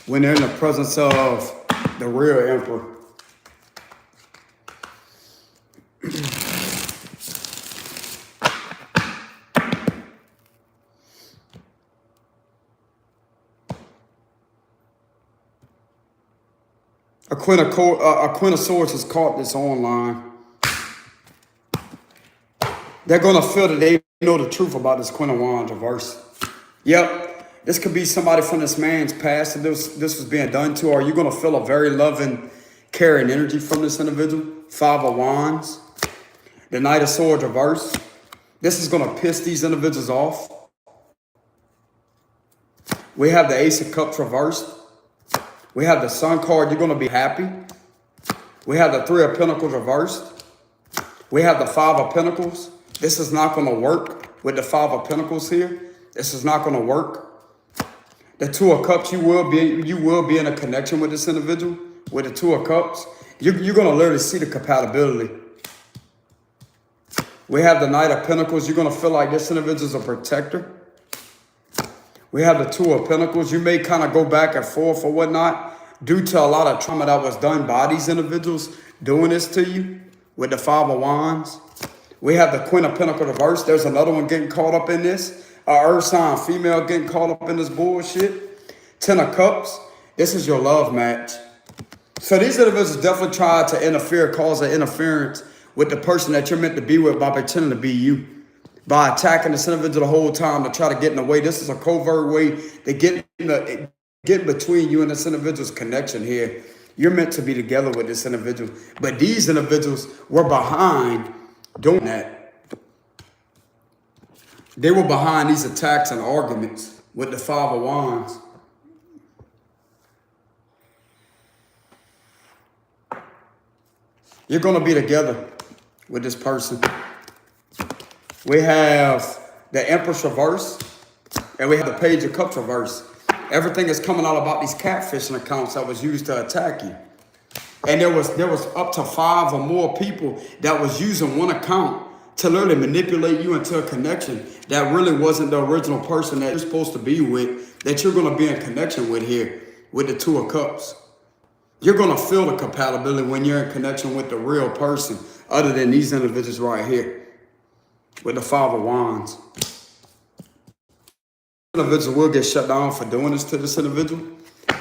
when they're in the presence of the real Emperor. A Queen of Swords has caught this online. They're gonna feel that they know the truth about this Queen of Wands reverse. Yep, this could be somebody from this man's past that this was being done to, or you're gonna feel a very loving, caring energy from this individual. Five of Wands, the Knight of Swords reverse. This is gonna piss these individuals off. We have the Ace of Cups reversed. We have the Sun card, you're gonna be happy. We have the Three of Pentacles reversed. We have the Five of Pentacles. This is not gonna work with the Five of Pentacles here. This is not gonna work. The Two of Cups, you will be in a connection with this individual. With the Two of Cups, you're gonna literally see the compatibility. We have the Knight of Pentacles, you're gonna feel like this individual is a protector. We have the Two of Pentacles. You may kind of go back and forth or whatnot due to a lot of trauma that was done by these individuals doing this to you with the Five of Wands. We have the Queen of Pentacles reverse. There's another one getting caught up in this. Earth sign female getting caught up in this bullshit. Ten of Cups. This is your love match. So these individuals definitely try to interfere, cause an interference with the person that you're meant to be with by pretending to be you. By attacking this individual the whole time to try to get in the way. This is a covert way to get between you and this individual's connection here. You're meant to be together with this individual. But these individuals were behind doing that. They were behind these attacks and arguments with the Five of Wands. You're going to be together with this person. We have the Empress reverse, and we have the Page of Cups reverse. Everything is coming out about these catfishing accounts that was used to attack you. And there was up to 5 or more people that was using one account to literally manipulate you into a connection that really wasn't the original person that you're supposed to be with, that you're going to be in connection with here, with the Two of Cups. You're going to feel the compatibility when you're in connection with the real person, other than these individuals right here. With the Five of Wands. Individual will get shut down for doing this to this individual.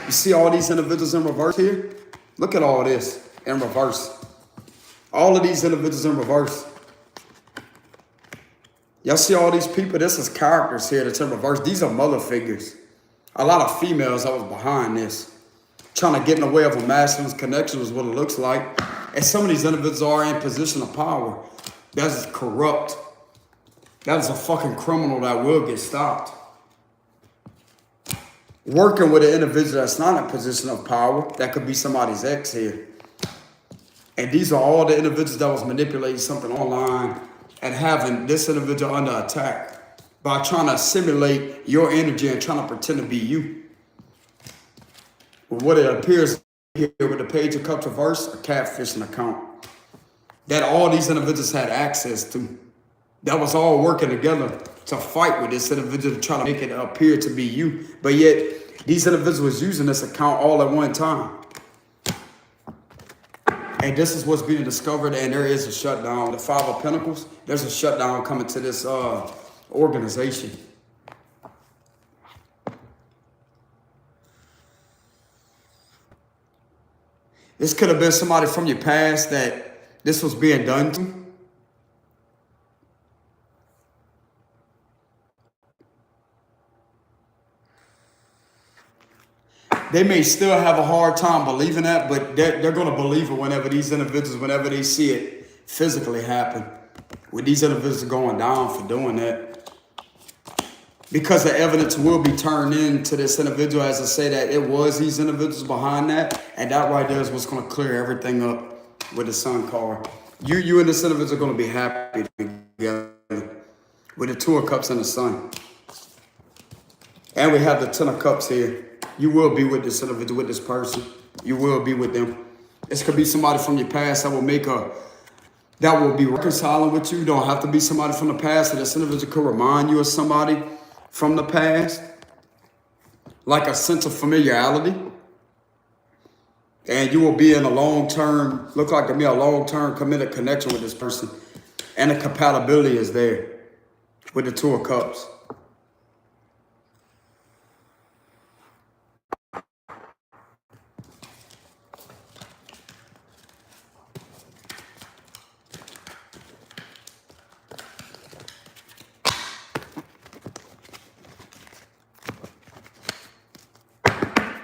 You see all these individuals in reverse here? Look at all this in reverse. All of these individuals in reverse. Y'all see all these people? This is characters here that's in reverse. These are mother figures. A lot of females that was behind this. Trying to get in the way of a masculine's connection is what it looks like. And some of these individuals are in position of power. That's corrupt. That is a fucking criminal that will get stopped. Working with an individual that's not in a position of power, that could be somebody's ex here. And these are all the individuals that was manipulating something online and having this individual under attack by trying to simulate your energy and trying to pretend to be you. What it appears here with the Page of Cups reverse, a catfishing account that all these individuals had access to. That was all working together to fight with this individual to try to make it appear to be you. But yet, these individuals was using this account all at one time. And this is what's being discovered, and there is a shutdown. The Five of Pentacles, there's a shutdown coming to this organization. This could have been somebody from your past that this was being done to. They may still have a hard time believing that, but they're going to believe it whenever these individuals, whenever they see it physically happen. With these individuals going down for doing that. Because the evidence will be turned in to this individual, as I say, that it was these individuals behind that. And that right there is what's going to clear everything up with the Sun card. You and this individual are going to be happy together with the Two of Cups and the Sun. And we have the Ten of Cups here. You will be with this individual, with this person. You will be with them. This could be somebody from your past that will be reconciling with you. Don't have to be somebody from the past. So this individual could remind you of somebody from the past. like a sense of familiarity. And you will be in a long-term, look like to me, a long-term committed connection with this person. And the compatibility is there with the Two of Cups.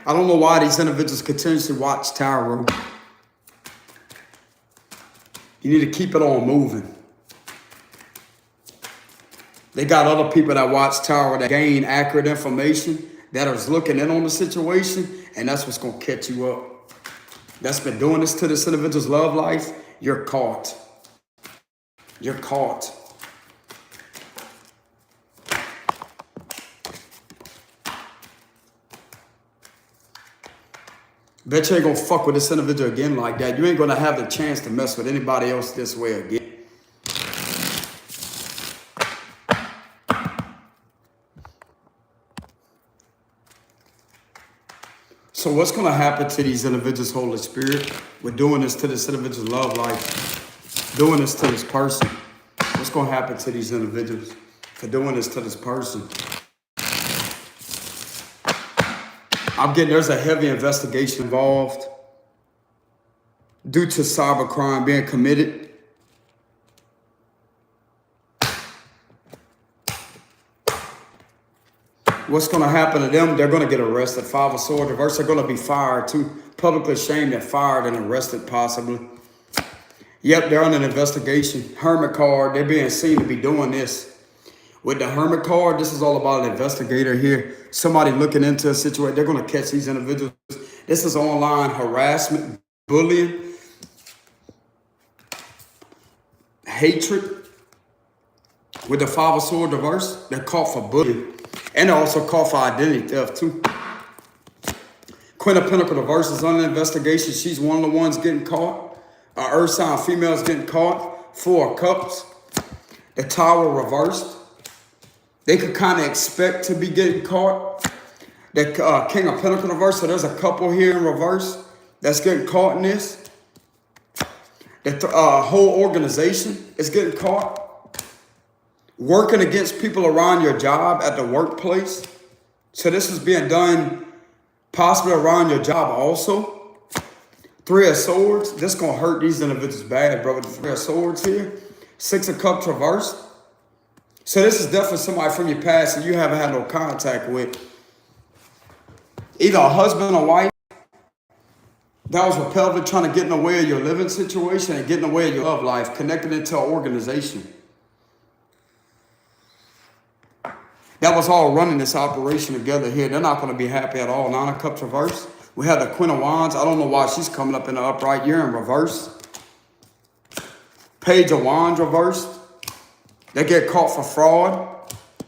I don't know why these individuals continuously watch tarot. You need to keep it on moving. They got other people that watch tarot that gain accurate information, that is looking in on the situation, and that's what's going to catch you up. That's been doing this to this individual's love life. You're caught. You're caught. Bet you ain't gonna fuck with this individual again like that. You ain't gonna have the chance to mess with anybody else this way again. So what's gonna happen to these individuals, Holy Spirit? We're doing this to this individual's love life. Doing this to this person. What's gonna happen to these individuals for doing this to this person? I'm getting there's a heavy investigation involved due to cybercrime being committed. What's going to happen to them? They're going to get arrested. Five of Swords reverse. They're going to be fired too. Publicly shamed and fired and arrested possibly. Yep, they're on an investigation. Hermit card. They're being seen to be doing this. With the Hermit card, this is all about an investigator here. Somebody looking into a situation. They're going to catch these individuals. This is online harassment, bullying, hatred. With the Five of Swords reverse, they're caught for bullying. And they're also caught for identity theft too. Queen of Pentacles reverse is under investigation. She's one of the ones getting caught. Earth sign female is getting caught. Four of Cups. The Tower reversed. They could kind of expect to be getting caught. The King of Pentacles reverse. So there's a couple here in reverse that's getting caught in this. The whole organization is getting caught. Working against people around your job at the workplace. So this is being done possibly around your job also. Three of Swords. This going to hurt these individuals bad, bro. With the Three of Swords here. Six of Cups reversed. So this is definitely somebody from your past that you haven't had no contact with. Either a husband or wife that was repetitively trying to get in the way of your living situation and get in the way of your love life, connected into an organization that was all running this operation together here. They're not going to be happy at all. Nine of Cups reverse. We have the Queen of Wands. I don't know why she's coming up in the upright. You're in reverse. Page of Wands reversed. They get caught for fraud.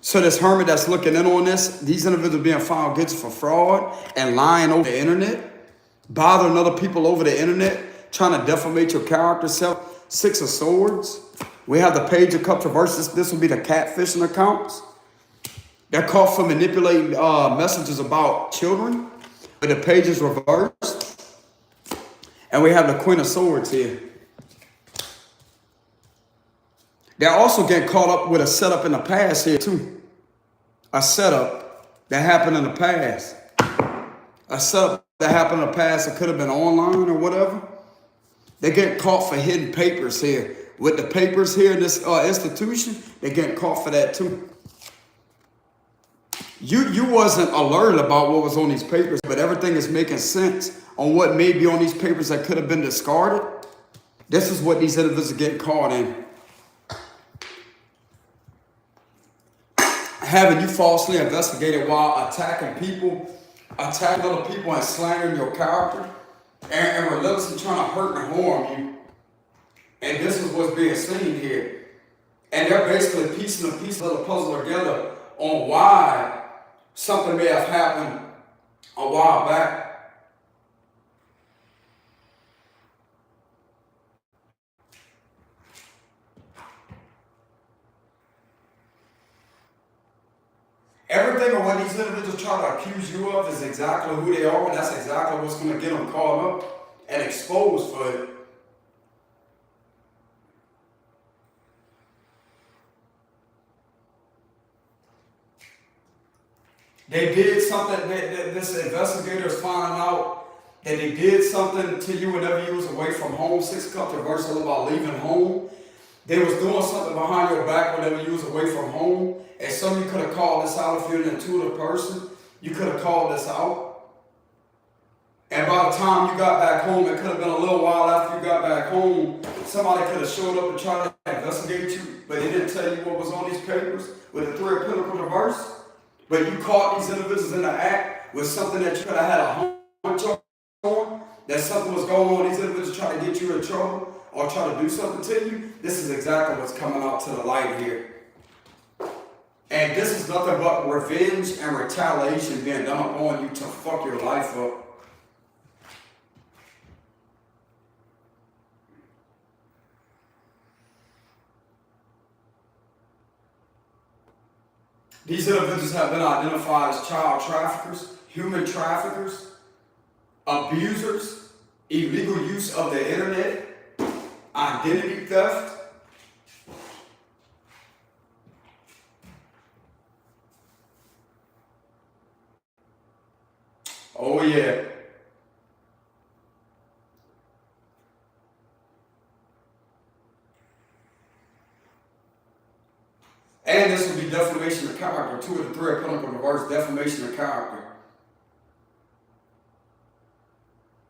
So this hermit that's looking in on this, these individuals being found guilty for fraud and lying over the internet, bothering other people over the internet, trying to defamate your character self. Six of Swords. We have the Page of Cups reversed. This will be the catfishing accounts. They're caught for manipulating messages about children. But the Page is reversed. And we have the Queen of Swords here. They're also getting caught up with a setup in the past here too. A setup that happened in the past. A setup that happened in the past that could have been online or whatever. They get caught for hidden papers here. With the papers here in this institution, they get caught for that too. You wasn't alerted about what was on these papers, but everything is making sense on what may be on these papers that could have been discarded. This is what these individuals are getting caught in. Having you falsely investigated while attacking people, attacking other people and slandering your character, and relentlessly trying to hurt and harm you. And this is what's being seen here. And they're basically piecing the pieces of the puzzle together on why something may have happened a while back. Everything of what these individuals try to accuse you of is exactly who they are, and that's exactly what's going to get them caught up and exposed for it. They did something, this investigator is finding out that they did something to you whenever you was away from home. 6 Cups reversal about leaving home. They was doing something behind your back whenever you was away from home. And some of you could have called this out if you're an intuitive person. You could have called this out. And by the time you got back home, it could have been a little while after you got back home, somebody could have showed up and tried to investigate you, but they didn't tell you what was on these papers with the 3 of Pentacles reverse. But you caught these individuals in the act with something that you could have had a hunch on, that something was going on. These individuals trying to get you in trouble or try to do something to you. This is exactly what's coming out to the light here. And this is nothing but revenge and retaliation being done on you to fuck your life up. These individuals have been identified as child traffickers, human traffickers, abusers, illegal use of the internet, identity theft. Oh yeah. And this will be defamation of character. 2 of the 3 of Pentacles reverse, defamation of character.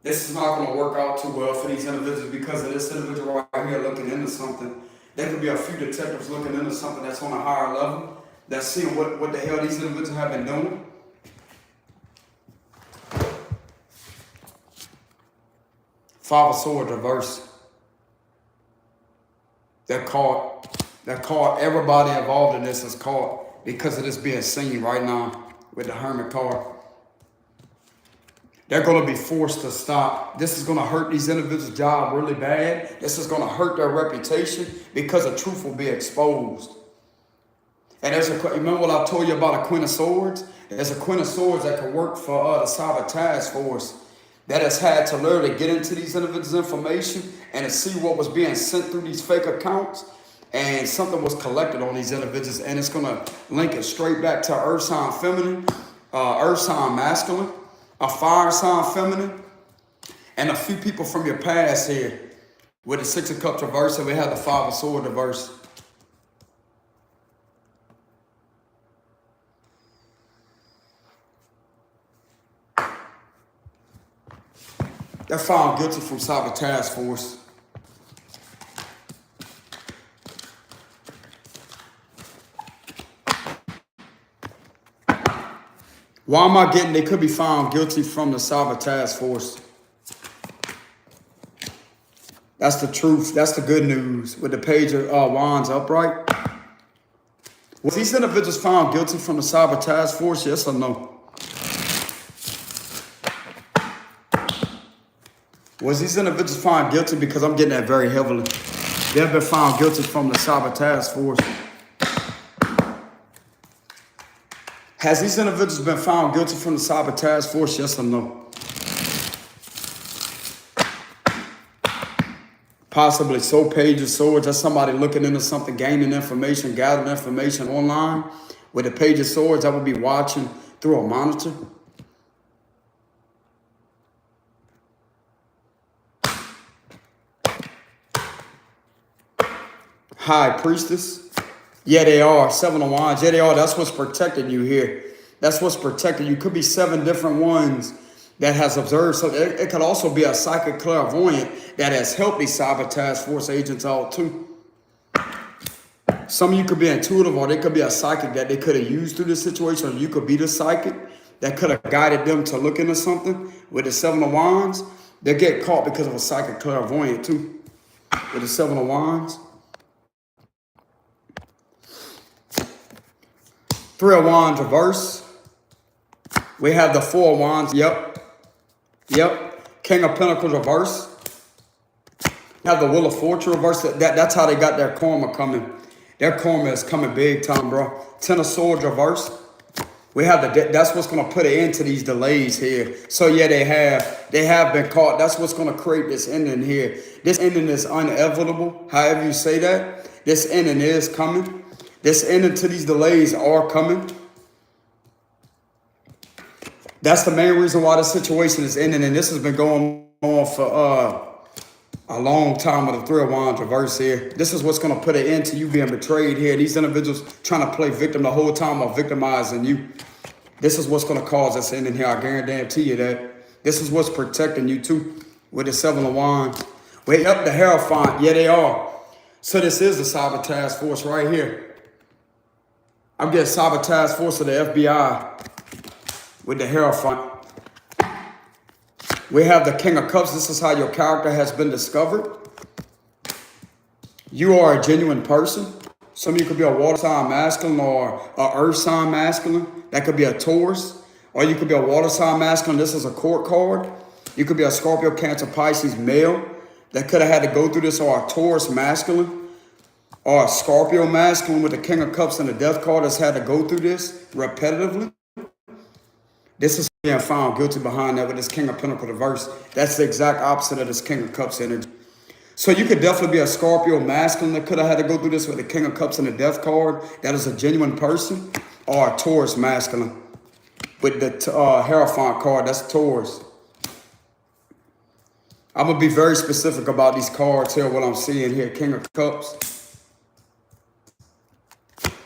This is not going to work out too well for these individuals because of this individual right here looking into something. There could be a few detectives looking into something that's on a higher level, that's seeing what the hell these individuals have been doing. Five of Swords reverse. They're caught. They're caught. Everybody involved in this is caught because of this being seen right now with the Hermit card. They're going to be forced to stop. This is going to hurt these individuals' job really bad. This is going to hurt their reputation because the truth will be exposed. And remember what I told you about a Queen of Swords? There's a Queen of Swords that can work for the Cyber Task Force that has had to literally get into these individuals' information and to see what was being sent through these fake accounts. And something was collected on these individuals, and it's going to link it straight back to Earth sign feminine, Earth sign masculine, a fire sign feminine, and a few people from your past here. With the 6 of Cups reverse, and we have the 5 of Swords reverse. They're found guilty from Cyber Task Force. Why am I getting they could be found guilty from the Cyber Task Force? That's the truth. That's the good news. With the Page of Wands upright. Was these individuals found guilty from the Cyber Task Force? Yes or no? Was these individuals found guilty? Because I'm getting that very heavily. They've been found guilty from the Cyber Task Force. Has these individuals been found guilty from the Cyber Task Force? Yes or no? Possibly. So Page of Swords. That's somebody looking into something, gaining information, gathering information online. With the Page of Swords, I would be watching through a monitor. High Priestess. Yeah, they are. 7 of Wands. Yeah, they are. That's what's protecting you here. That's what's protecting you. Could be 7 different ones that has observed. So it could also be a psychic clairvoyant that has helped these Cyber Task Force agents out too. Some of you could be intuitive, or they could be a psychic that they could have used through this situation. Or you could be the psychic that could have guided them to look into something. With the 7 of Wands, they get caught because of a psychic clairvoyant too. With the 7 of Wands. 3 of Wands reverse. We have the 4 of Wands. Yep. King of Pentacles reverse. Have the Wheel of Fortune reverse. That's how they got their karma coming. Their karma is coming big time, bro. 10 of Swords reverse. We have that's what's going to put an end to these delays here. So yeah, they have been caught. That's what's going to create this ending here. This ending is inevitable. However you say that, this ending is coming. This ending to these delays are coming. That's the main reason why this situation is ending, and this has been going on for a long time with the Three of Wands reverse here. This is what's going to put an end to you being betrayed here. These individuals trying to play victim the whole time are victimizing you. This is what's going to cause this ending here. I guarantee you that. This is what's protecting you too with the Seven of Wands. Wait up, the Hierophant. Yeah, they are. So this is the Cyber Task Force right here. I'm getting Cyber Task Force of the FBI with the Hierophant. We have the King of Cups. This is how your character has been discovered. You are a genuine person. Some of you could be a water sign masculine or a earth sign masculine. That could be a Taurus. Or you could be a water sign masculine. This is a court card. You could be a Scorpio, Cancer, Pisces male that could have had to go through this, or a Taurus masculine or a Scorpio masculine with the King of Cups and the Death card that's had to go through this repetitively. This is being found guilty behind that with this King of Pentacles reverse. That's the exact opposite of this King of Cups energy. So you could definitely be a Scorpio masculine that could have had to go through this with the King of Cups and the Death card. That is a genuine person. Or a Taurus masculine with the Hierophant card. That's Taurus. I'm going to be very specific about these cards here, what I'm seeing here. King of Cups.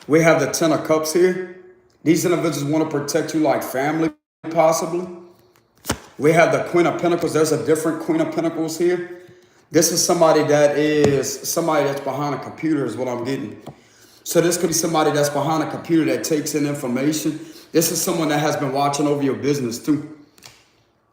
We have the Ten of Cups here. These individuals want to protect you like family, possibly. We have the Queen of Pentacles. There's a different Queen of Pentacles here. This is somebody that's behind a computer is what I'm getting. So this could be somebody that's behind a computer that takes in information. This is someone that has been watching over your business too.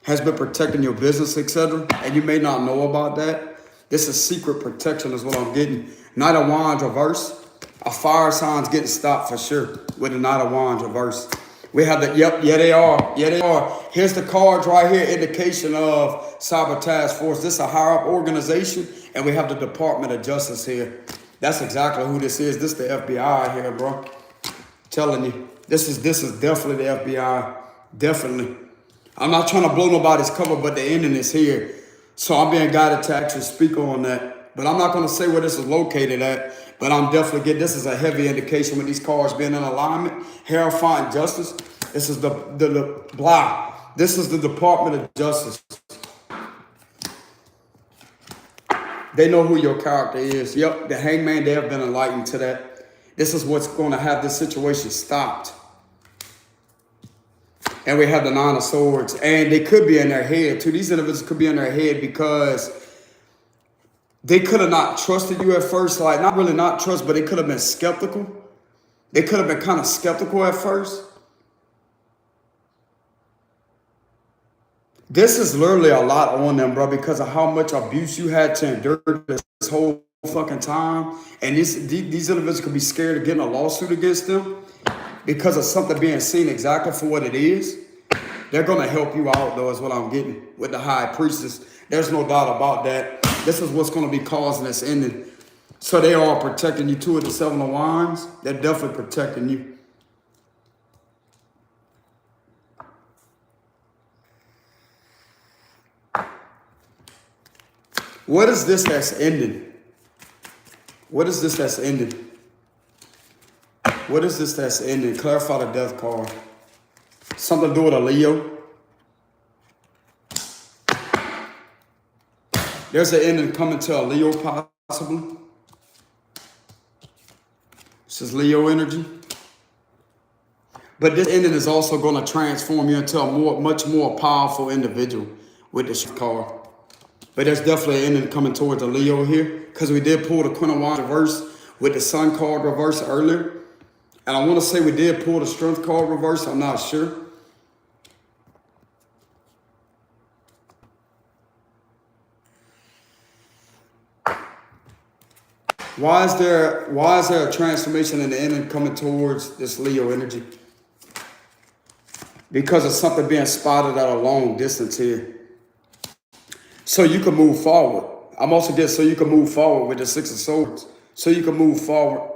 Has been protecting your business, etc. And you may not know about that. This is secret protection is what I'm getting. Knight of Wands reverse. A fire sign's getting stopped for sure with the Knight of Wands reverse. We have the, yeah, they are. Yeah, they are. Here's the cards right here, indication of Cyber Task Force. This is a higher up organization, and we have the Department of Justice here. That's exactly who this is. This is the FBI here, bro. Telling you. This is definitely the FBI. Definitely. I'm not trying to blow nobody's cover, but the ending is here. So I'm being guided to actually speak on that. But I'm not going to say where this is located at. But I'm definitely getting, this is a heavy indication with these cards being in alignment. Hierophant Justice. This is the blah. This is the Department of Justice. They know who your character is. Yep, the Hangman, they have been enlightened to that. This is what's going to have this situation stopped. And we have the Nine of Swords. And they could be in their head too. These individuals could be in their head because they could have not trusted you at first. Like, not really not trust, but they could have been skeptical. They could have been kind of skeptical at first. This is literally a lot on them, bro, because of how much abuse you had to endure this whole fucking time. And these individuals could be scared of getting a lawsuit against them because of something being seen exactly for what it is. They're going to help you out, though, is what I'm getting with the High Priestess. There's no doubt about that. This is what's going to be causing this ending. So they are protecting you too with the Seven of Wands. They're definitely protecting you. What is this that's ending? What is this that's ending? What is this that's ending? Clarify the Death card. Something to do with a Leo. There's an ending coming to a Leo possibly. This is Leo energy. But this ending is also going to transform you into a much more powerful individual with this card. But there's definitely an ending coming towards a Leo here because we did pull the Queen of Wands reverse with the Sun card reverse earlier. And I want to say we did pull the Strength card reverse. I'm not sure. Why is there a transformation in the ending coming towards this Leo energy? Because of something being spotted at a long distance here. So you can move forward. I'm also getting so you can move forward with the Six of Swords. So you can move forward.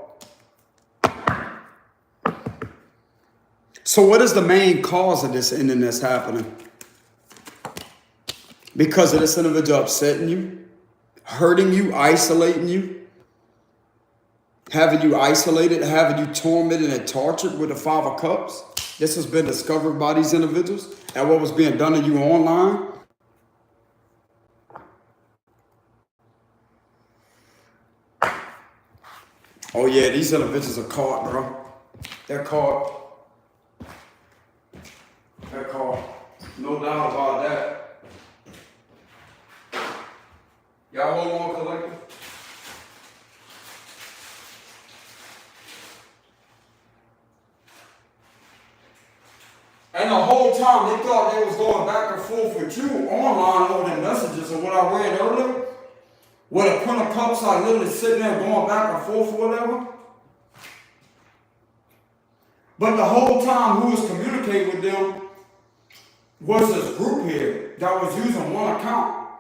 So So what is the main cause of this ending that's happening? Because of this individual upsetting you, hurting you, isolating you, having you isolated, having you tormented and tortured with the Five of Cups. This has been discovered by these individuals and what was being done to you online. Oh yeah, these individuals are caught, bro. They're caught. They're caught. No doubt about that. Y'all hold on, collective. And the whole time they thought they was going back and forth with you online over the messages of what I read earlier. Where the Prince of Cups are literally sitting there going back and forth or whatever. But the whole time who was communicating with them was this group here that was using one account.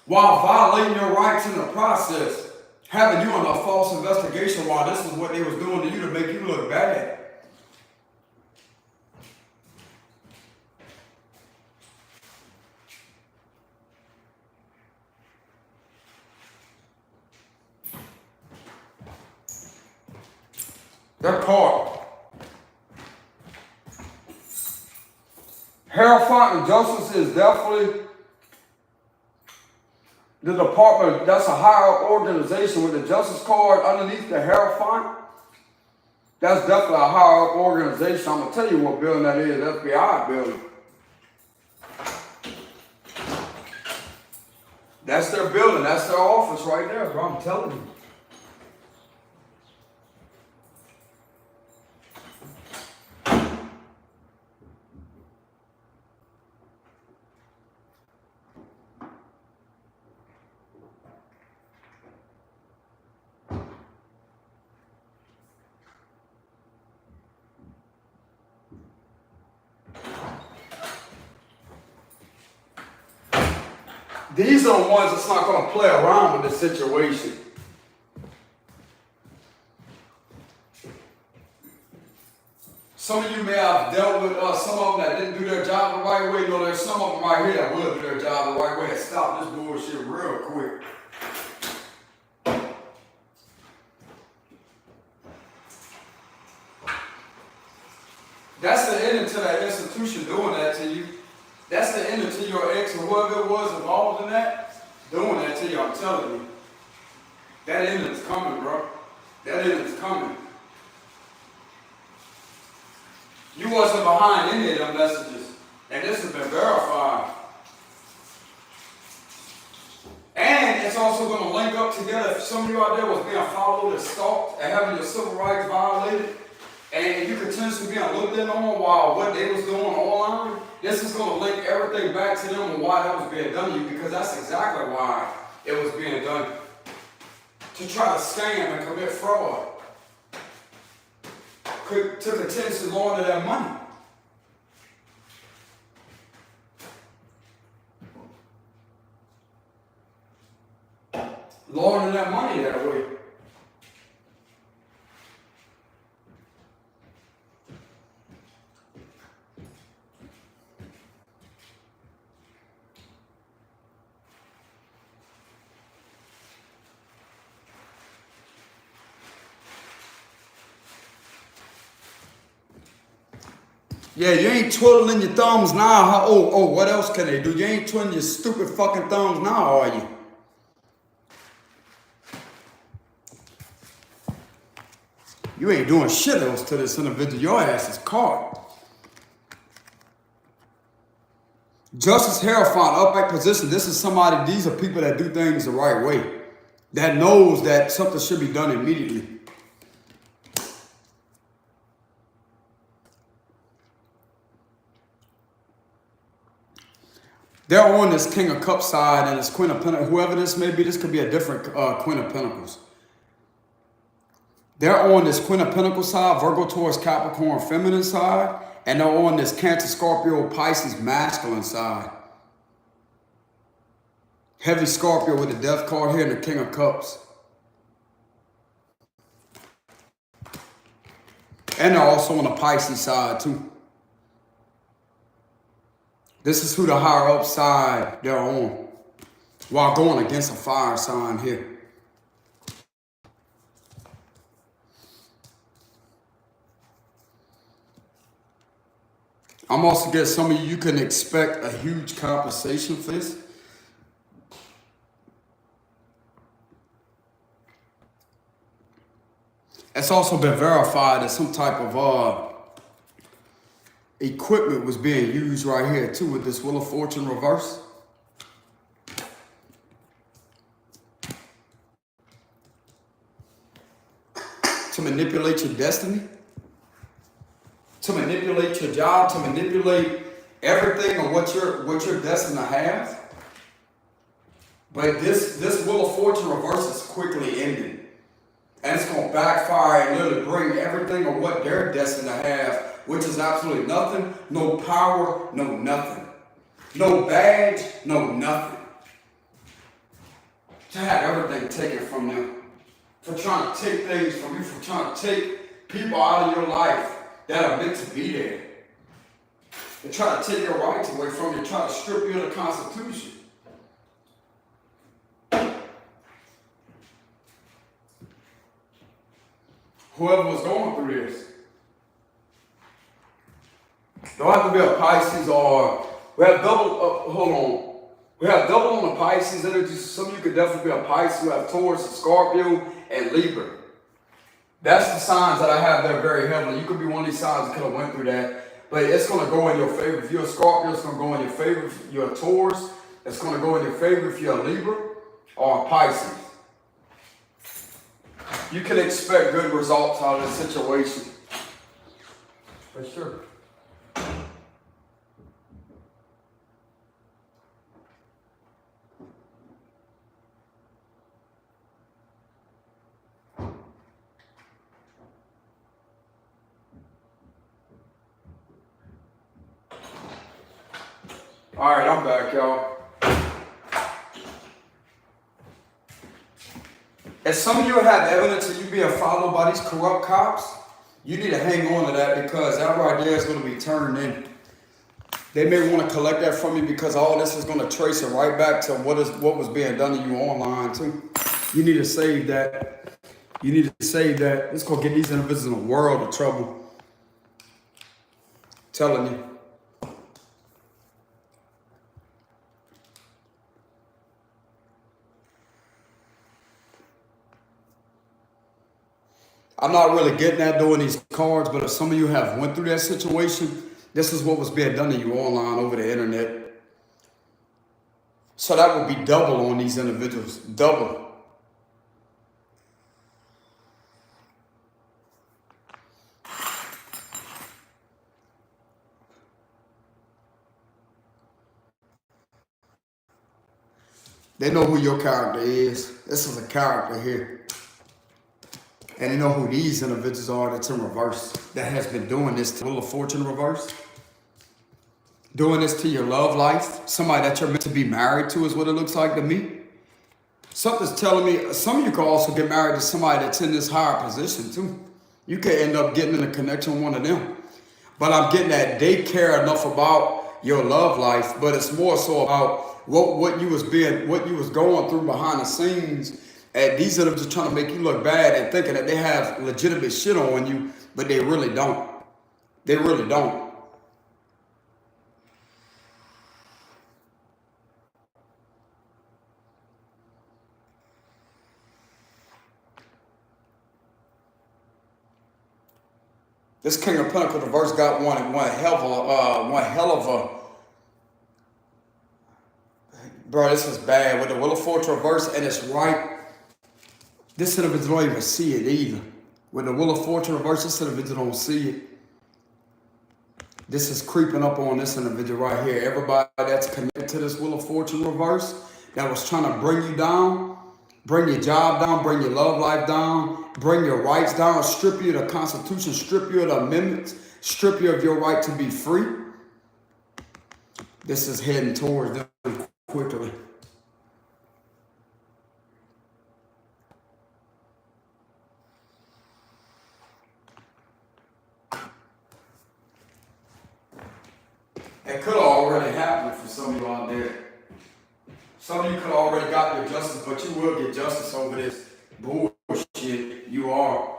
While violating your rights in the process. Having you on a false investigation while this is what they was doing to you to make you look bad. They're caught. Hierophant and Justice is definitely the department. That's a higher up organization with the Justice card underneath the Hierophant. That's definitely a higher up organization. I'm going to tell you what building that is. FBI building. That's their building. That's their office right there, bro. I'm telling you. These are the ones that's not going to play around with the situation. Some of you may have dealt with some of them that didn't do their job the right way. You know, there's some of them right here that will do their job the right way and stop this bullshit real quick. That's the ending to that institution doing that to you. That's the ending to your ex or whoever it was involved in that, doing that to you, I'm telling you. That ending is coming, bro. That ending is coming. You wasn't behind any of them messages. And this has been verified. And it's also going to link up together. If some of you out there was being followed and stalked and having your civil rights violated, and you continuously being looked in on while what they was doing online, this is going to link everything back to them and why that was being done to you, because that's exactly why it was being done. To try to scam and commit fraud. To continuously launder that money. Laundering that money that way. Yeah, you ain't twiddling your thumbs now. What else can they do? You ain't twiddling your stupid fucking thumbs now, are you? You ain't doing shit else to this individual. Your ass is caught. Justice Hierophant, upright position. This is somebody, these are people that do things the right way. That knows that something should be done immediately. They're on this King of Cups side and this Queen of Pentacles. Whoever this may be, this could be a different Queen of Pentacles. They're on this Queen of Pentacles side, Virgo, Taurus, Capricorn, feminine side. And they're on this Cancer, Scorpio, Pisces, masculine side. Heavy Scorpio with the Death card here and the King of Cups. And they're also on the Pisces side too. This is who the higher up side they're on, while going against a fire sign here. I'm also getting some of you can expect a huge compensation for this. It's also been verified that some type of equipment was being used right here too with this Wheel of Fortune reverse. To manipulate your destiny, to manipulate your job, to manipulate everything of what you're destined to have. But this Wheel of Fortune reverse is quickly ending. And it's going to backfire and literally bring everything of what they're destined to have, which is absolutely nothing, no power, no nothing. No badge, no nothing. To have everything taken from them. For trying to take things from you, for trying to take people out of your life that are meant to be there. They try to take your rights away from you, try to strip you of the Constitution. Whoever was going through this. Don't have to be a Pisces or we have double, hold on. We have double on the Pisces energy. Some of you could definitely be a Pisces. We have Taurus, Scorpio, and Libra. That's the signs that I have there very heavily. You could be one of these signs that could have went through that. But it's going to go in your favor. If you're a Scorpio, it's going to go in your favor. If you're a Taurus, it's going to go in your favor if you're a Libra or a Pisces. You can expect good results out of this situation. For sure. All right, I'm back, y'all. If some of you have evidence of you being followed by these corrupt cops, you need to hang on to that because that right there is going to be turned in. They may want to collect that from you because all this is going to trace it right back to what was being done to you online too. You need to save that. You need to save that. It's going to get these individuals in a world of trouble. I'm telling you. I'm not really getting at doing these cards, but if some of you have went through that situation, this is what was being done to you online over the internet. So that would be double on these individuals, double. They know who your character is. This is a character here. And you know who these individuals are that's in reverse, that has been doing this to Wheel of Fortune reverse. Doing this to your love life. Somebody that you're meant to be married to is what it looks like to me. Something's telling me, some of you can also get married to somebody that's in this higher position too. You could end up getting in a connection with one of them. But I'm getting that they care enough about your love life, but it's more so about what you was going through behind the scenes. And these are just trying to make you look bad and thinking that they have legitimate shit on you, but they really don't. They really don't. This King of Pentacles reverse got one hell of a bro. This is bad with the Wheel of Fortune reverse, and it's right. This individual don't even see it either. With the Wheel of Fortune reverse, this individual don't see it. This is creeping up on this individual right here. Everybody that's connected to this Wheel of Fortune reverse that was trying to bring you down, bring your job down, bring your love life down, bring your rights down, strip you of the Constitution, strip you of the amendments, strip you of your right to be free. This is heading towards them quickly. Some of you could already got your justice, but you will get justice over this bullshit. You are.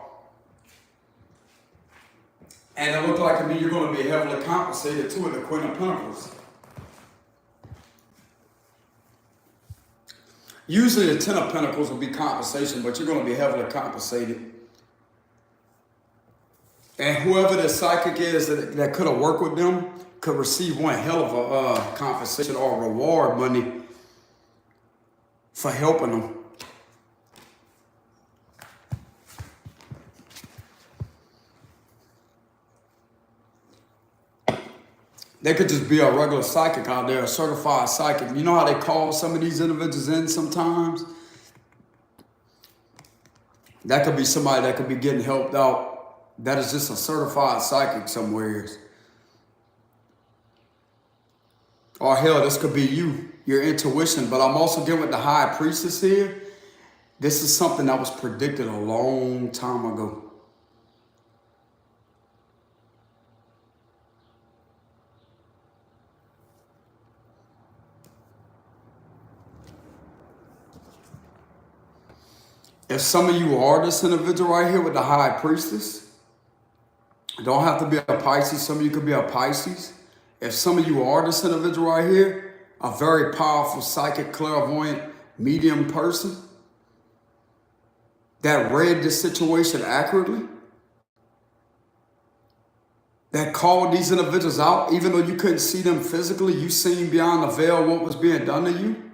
And it looks like to me you're going to be heavily compensated too with the Queen of Pentacles. Usually the Ten of Pentacles will be compensation, but you're going to be heavily compensated. And whoever the psychic is that could have worked with them could receive one hell of a compensation or reward money for helping them. They could just be a regular psychic out there, a certified psychic. You know how they call some of these individuals in sometimes? That could be somebody that could be getting helped out. That is just a certified psychic somewhere. Or hell, this could be you, your intuition. But I'm also getting with the High Priestess here. This is something that was predicted a long time ago. If some of you are this individual right here with the High Priestess, don't have to be a Pisces. Some of you could be a Pisces. If some of you are this individual right here, a very powerful psychic, clairvoyant, medium person that read this situation accurately, that called these individuals out, even though you couldn't see them physically, you seen beyond the veil what was being done to you.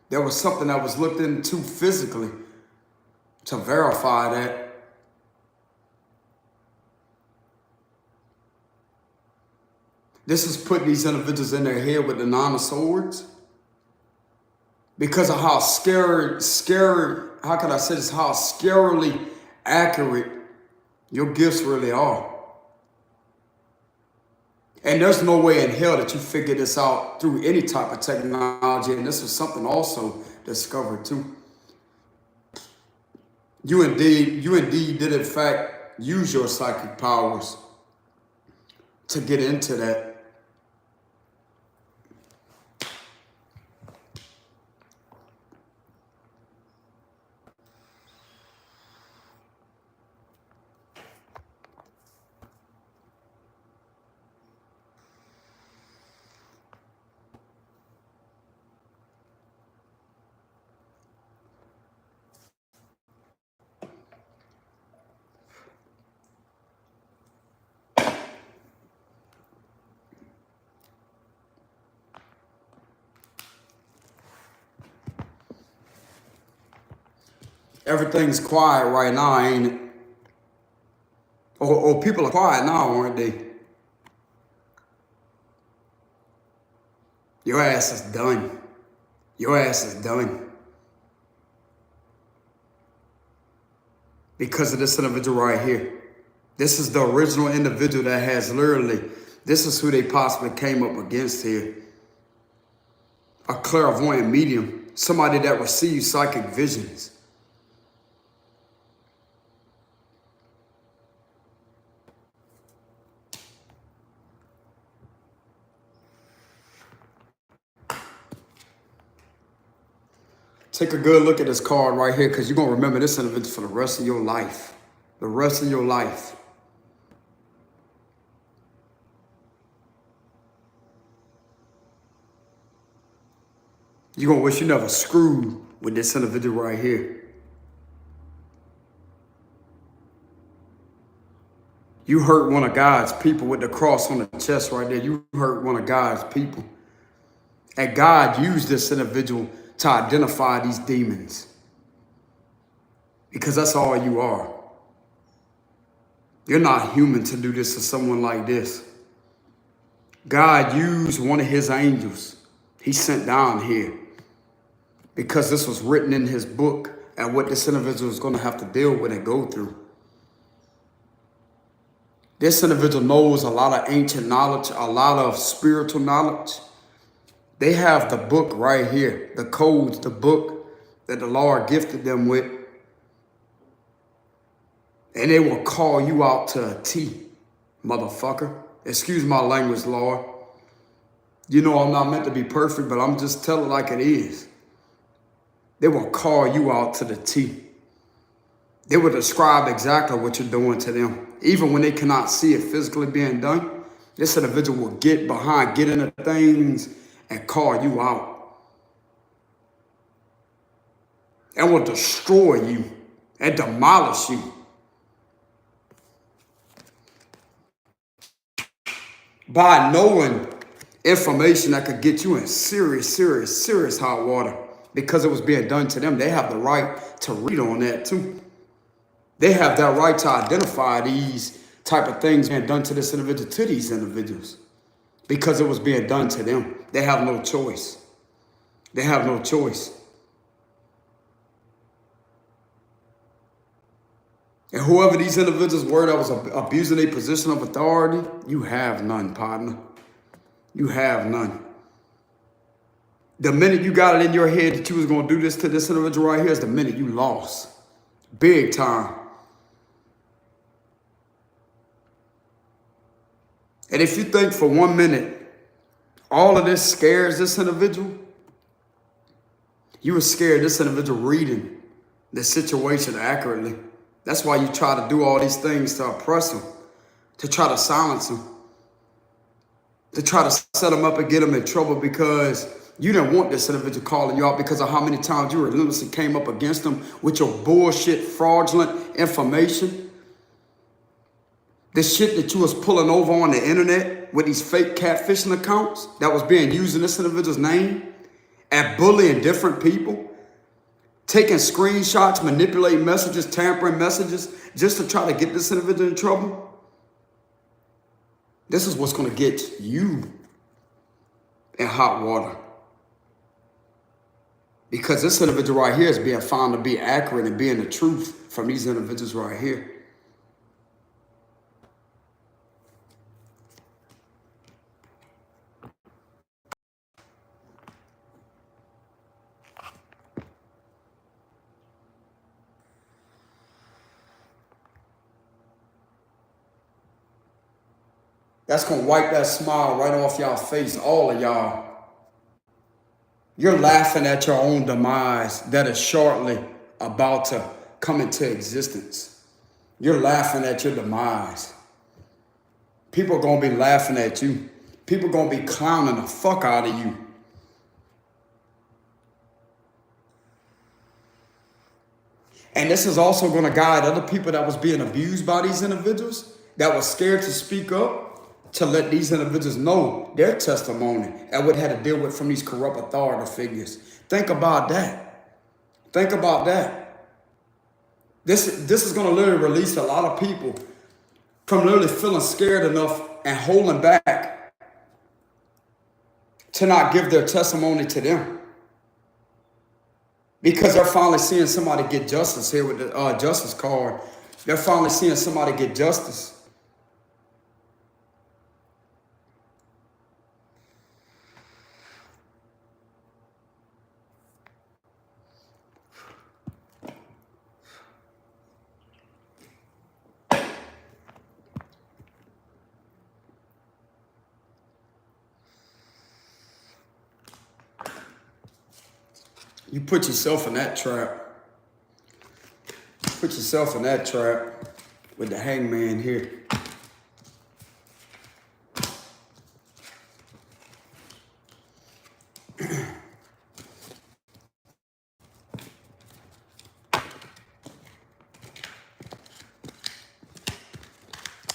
There was something that was looked into physically to verify that. This is putting these individuals in their head with the Nine of Swords because of how how can I say this, how scarily accurate your gifts really are. And there's no way in hell that you figure this out through any type of technology. And this was something also discovered too. You indeed did in fact use your psychic powers to get into that. Everything's quiet right now, ain't it? Or people are quiet now, aren't they? Your ass is done. Your ass is done. Because of this individual right here. This is the original individual that has literally, this is who they possibly came up against here. A clairvoyant medium. Somebody that receives psychic visions. Take a good look at this card right here because you're going to remember this individual for the rest of your life. The rest of your life. You're going to wish you never screwed with this individual right here. You hurt one of God's people with the cross on the chest right there. You hurt one of God's people. And God used this individual to identify these demons. Because that's all you are. You're not human to do this to someone like this. God used one of his angels. He sent down here. Because this was written in his book and what this individual is going to have to deal with and go through. This individual knows a lot of ancient knowledge, a lot of spiritual knowledge. They have the book right here, the codes, the book that the Lord gifted them with. And they will call you out to a T, motherfucker. Excuse my language, Lord. You know I'm not meant to be perfect, but I'm just telling like it is. They will call you out to the T. They will describe exactly what you're doing to them. Even when they cannot see it physically being done, this individual will get behind, get into things, and call you out. And will destroy you and demolish you. By knowing information that could get you in serious hot water. Because it was being done to them, they have the right to read on that too. They have that right to identify these type of things being done to this individual, to these individuals. Because it was being done to them. They have no choice. They have no choice. And whoever these individuals were that was abusing a position of authority, you have none, partner. You have none. The minute you got it in your head that you was going to do this to this individual right here is the minute you lost. Big time. And if you think for 1 minute, all of this scares this individual, you were scared this individual reading the situation accurately. That's why you try to do all these things to oppress them, to try to silence them, to try to set them up and get them in trouble, because you didn't want this individual calling you out because of how many times you relentlessly came up against them with your bullshit, fraudulent information. The shit that you was pulling over on the internet with these fake catfishing accounts that was being used in this individual's name and bullying different people. Taking screenshots, manipulating messages, tampering messages, just to try to get this individual in trouble. This is what's going to get you in hot water. Because this individual right here is being found to be accurate and being the truth from these individuals right here. That's going to wipe that smile right off y'all face, all of y'all. You're laughing at your own demise that is shortly about to come into existence. You're laughing at your demise. People are going to be laughing at you. People are going to be clowning the fuck out of you. And this is also going to guide other people that was being abused by these individuals, that was scared to speak up, to let these individuals know their testimony and what had to deal with from these corrupt authority figures. Think about that. Think about that. This is going to literally release a lot of people from literally feeling scared enough and holding back to not give their testimony to them. Because they're finally seeing somebody get justice here with the justice card. They're finally seeing somebody get justice. You put yourself in that trap. Put yourself in that trap with the hangman here.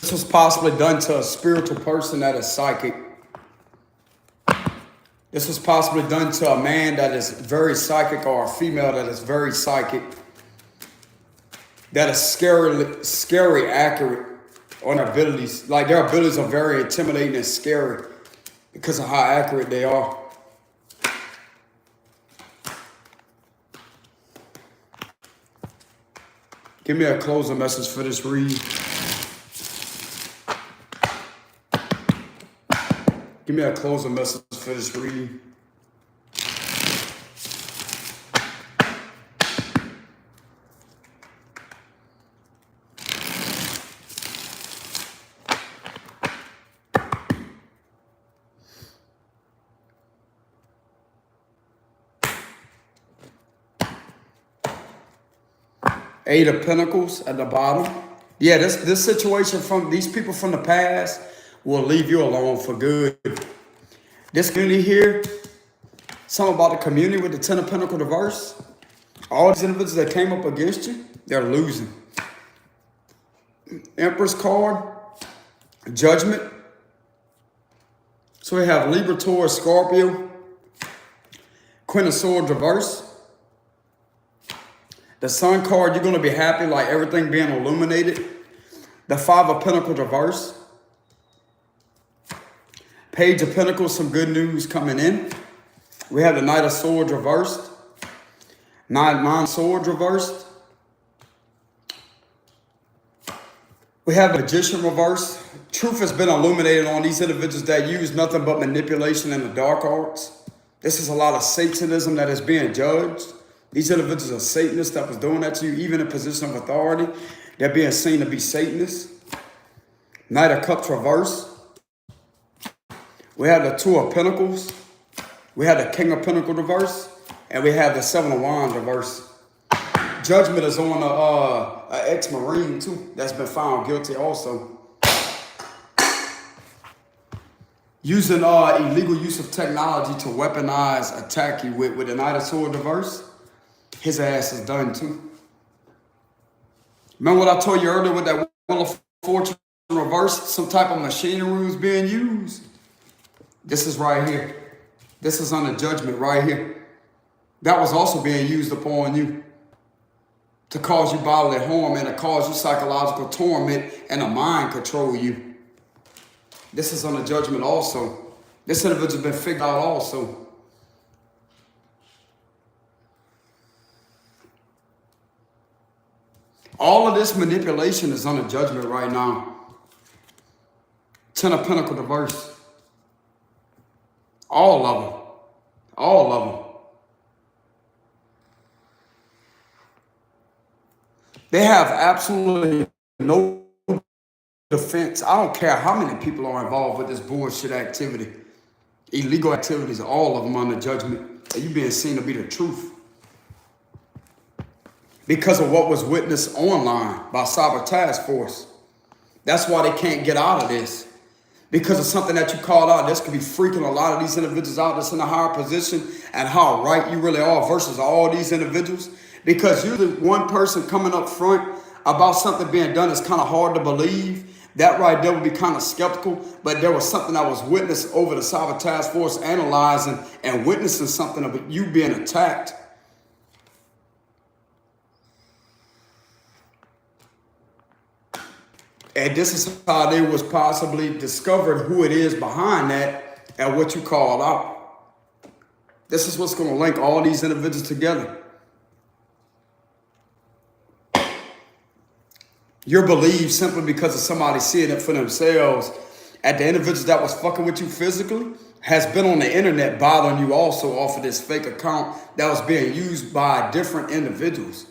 This was possibly done to a spiritual person that is psychic. This was possibly done to a man that is very psychic, or a female that is very psychic, that is scary accurate on their abilities. Like, their abilities are very intimidating and scary because of how accurate they are. Give me a closing message for this read. Give me a closing message for this read. Eight of Pentacles at the bottom. Yeah, this situation from these people from the past will leave you alone for good. This community here, something about the community with the Ten of Pentacles reverse. All these individuals that came up against you, they're losing. Empress card, Judgment. So we have Libra, Taurus, Scorpio, Queen of Swords reverse. The Sun card, you're going to be happy, like everything being illuminated. The Five of Pentacles reverse. Page of Pentacles, some good news coming in. We have the Knight of Swords reversed. Nine of Swords reversed. We have the Magician reversed. Truth has been illuminated on these individuals that use nothing but manipulation and the dark arts. This is a lot of Satanism that is being judged. These individuals are Satanists that was doing that to you, even in position of authority. They're being seen to be Satanists. Knight of Cups reverse. We have the Two of Pentacles. We have the King of Pentacles reverse. And we have the Seven of Wands reverse. Judgment is on an ex-Marine too that's been found guilty also. Using illegal use of technology to weaponize attack you with the Knight of Swords reverse. His ass is done too. Remember what I told you earlier with that Wheel of Fortune reverse? Some type of machinery was being used. This is right here. This is under judgment right here. That was also being used upon you to cause you bodily harm and to cause you psychological torment and a mind control you. This is under judgment also. This individual has been figured out also. All of this manipulation is under judgment right now. Ten of Pentacles reverse. All of them. All of them. They have absolutely no defense. I don't care how many people are involved with this bullshit activity. Illegal activities, all of them under judgment. And you being seen to be the truth. Because of what was witnessed online by Cyber Task Force. That's why they can't get out of this. Because of something that you called out. This could be freaking a lot of these individuals out that's in a higher position and how right you really are versus all these individuals. Because usually one person coming up front about something being done is kind of hard to believe. That right there would be kind of skeptical. But there was something that was witnessed over the Cyber Task Force analyzing and witnessing something of you being attacked. And this is how they was possibly discovered who it is behind that and what you called out. This is what's going to link all these individuals together. You're believed simply because of somebody seeing it for themselves. And the individuals that was fucking with you physically has been on the internet bothering you also off of this fake account that was being used by different individuals.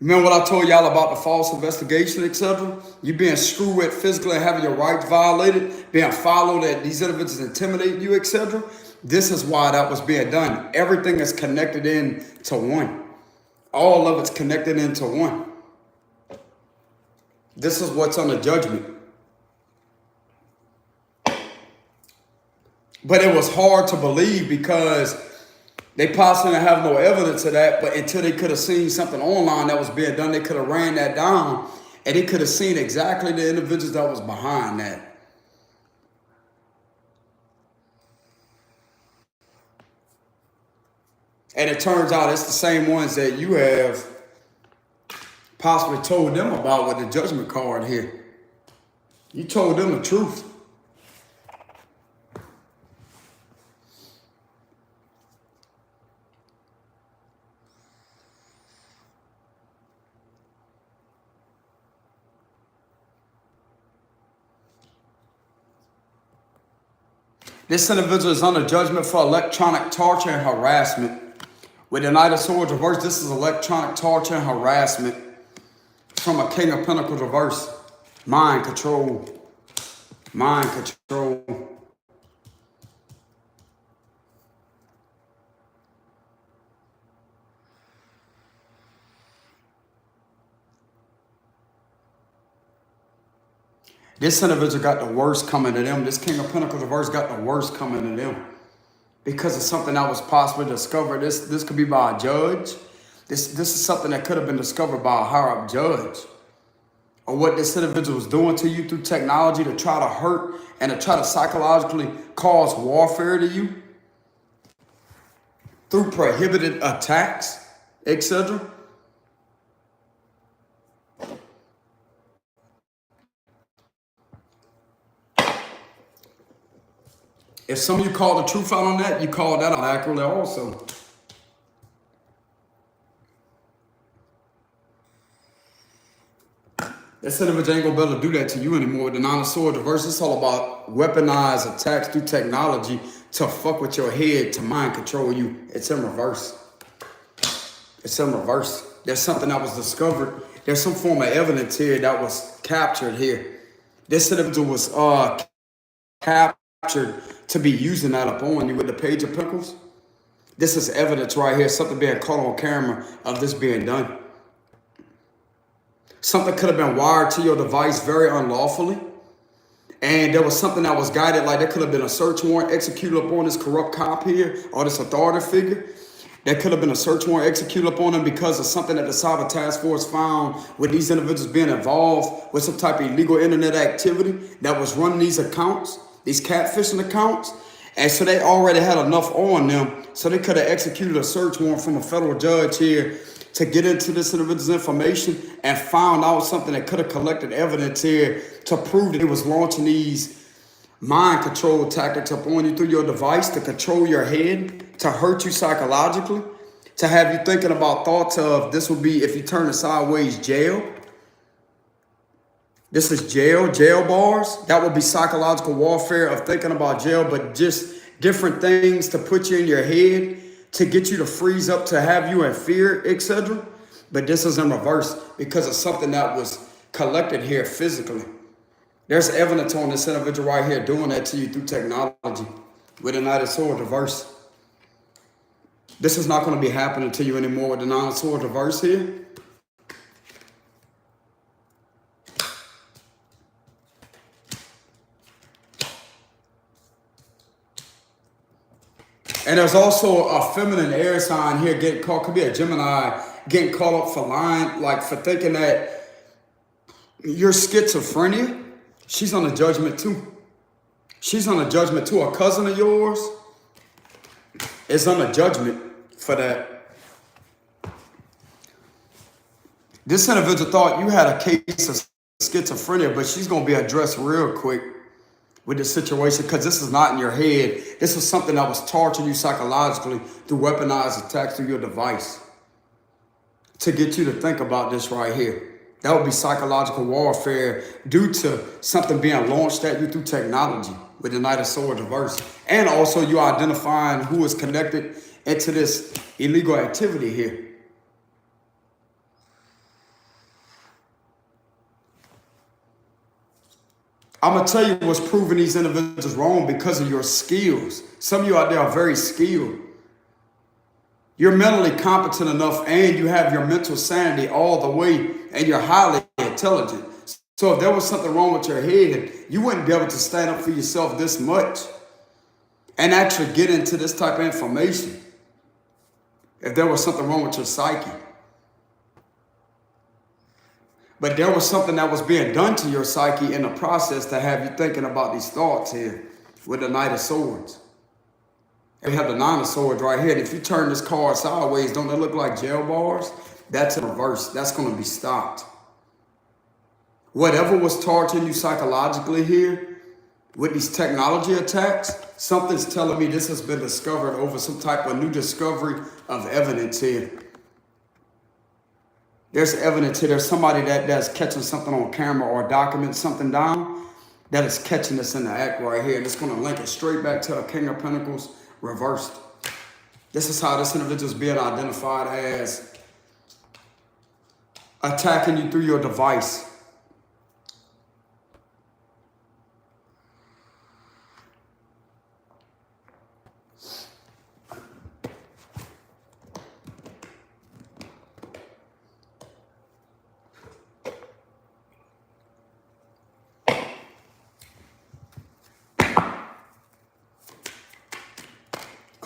Remember what I told y'all about the false investigation, etc.? You being screwed with physically and having your rights violated, being followed, that these individuals intimidate you, etc.? This is why that was being done. Everything is connected into one. All of it's connected into one. This is what's under judgment. But it was hard to believe because they possibly didn't have no evidence of that, but until they could have seen something online that was being done, they could have ran that down, and they could have seen exactly the individuals that was behind that. And it turns out it's the same ones that you have possibly told them about with the judgment card here. You told them the truth. This individual is under judgment for electronic torture and harassment. With the Knight of Swords reverse, this is electronic torture and harassment from a King of Pentacles reverse. Mind control. Mind control. This individual got the worst coming to them. This King of Pentacles reverse got the worst coming to them because of something that was possibly discovered. This could be by a judge. This is something that could have been discovered by a higher up judge. Or what this individual was doing to you through technology to try to hurt and to try to psychologically cause warfare to you through prohibited attacks, etc. If some of you call the truth out on that, you call that out accurately also. This individual ain't gonna be able to do that to you anymore. With the Nine of Swords reverse, it's all about weaponized attacks through technology to fuck with your head, to mind control you. It's in reverse. It's in reverse. There's something that was discovered. There's some form of evidence here that was captured here. This individual was captured to be using that upon you with the Page of Pentacles. This is evidence right here, something being caught on camera of this being done. Something could have been wired to your device very unlawfully. And there was something that was guided, like there could have been a search warrant executed upon this corrupt cop here, or this authority figure. There could have been a search warrant executed upon them because of something that the Cyber Task Force found with these individuals being involved with some type of illegal internet activity that was running these accounts, these catfishing accounts. And so they already had enough on them, so they could have executed a search warrant from a federal judge here to get into this individual's information and found out something that could have collected evidence here to prove that it was launching these mind control tactics upon you through your device to control your head, to hurt you psychologically, to have you thinking about thoughts of this would be, if you turn it sideways, jail. This is jail bars. That would be psychological warfare of thinking about jail, but just different things to put you in your head, to get you to freeze up, to have you in fear, etc. But this is in reverse because of something that was collected here physically. There's evidence on this individual right here doing that to you through technology with the Knight of Swords reverse. This is not going to be happening to you anymore with the Nine of Swords reverse here. And there's also a feminine air sign here getting caught, could be a Gemini, getting caught up for lying, like for thinking that you're schizophrenia. She's on a judgment too. She's on a judgment too. A cousin of yours is on a judgment for that. This individual thought you had a case of schizophrenia, but she's going to be addressed real quick with this situation because this is not in your head. This is something that was torturing you psychologically through weaponized attacks through your device to get you to think about this right here. That would be psychological warfare due to something being launched at you through technology with the Knight of Swords reverse. And also you identifying who is connected into this illegal activity here. I'm going to tell you what's proving these individuals wrong because of your skills. Some of you out there are very skilled. You're mentally competent enough and you have your mental sanity all the way and you're highly intelligent. So if there was something wrong with your head, you wouldn't be able to stand up for yourself this much and actually get into this type of information if there was something wrong with your psyche. But there was something that was being done to your psyche in the process to have you thinking about these thoughts here with the Knight of Swords. And we have the Nine of Swords right here. And if you turn this card sideways, don't they look like jail bars? That's in reverse. That's going to be stopped. Whatever was torturing you psychologically here with these technology attacks, something's telling me this has been discovered over some type of new discovery of evidence here. There's evidence here. There's somebody that's catching something on camera or document something down that is catching this in the act right here. And it's going to link it straight back to a King of Pentacles reversed. This is how this individual is being identified as attacking you through your device.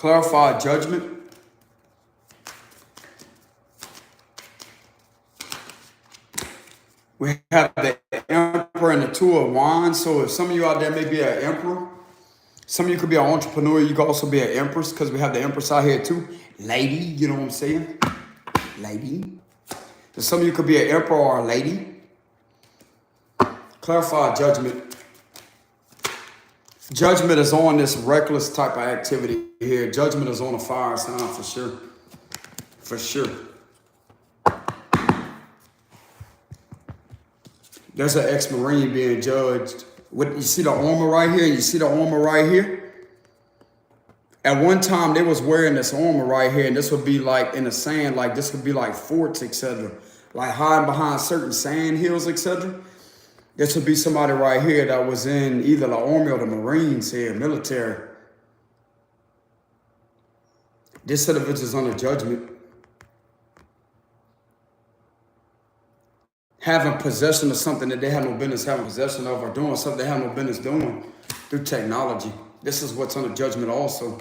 Clarify judgment. We have the Emperor and the Two of Wands. So if some of you out there may be an Emperor, some of you could be an entrepreneur. You could also be an Empress because we have the Empress out here too. Lady, you know what I'm saying? Lady. So some of you could be an Emperor or a lady. Clarify judgment. Judgment is on this reckless type of activity here. Judgment is on a fire sign for sure. For sure. There's an ex-Marine being judged. You see the armor right here, and you see the armor right here? At one time, they was wearing this armor right here, and this would be like in the sand, like this would be like forts, etc. Like hiding behind certain sand hills, etc. This would be somebody right here that was in either the army or the Marines here, military. This individual is under judgment. Having possession of something that they have no business having possession of, or doing something they have no business doing through technology. This is what's under judgment also.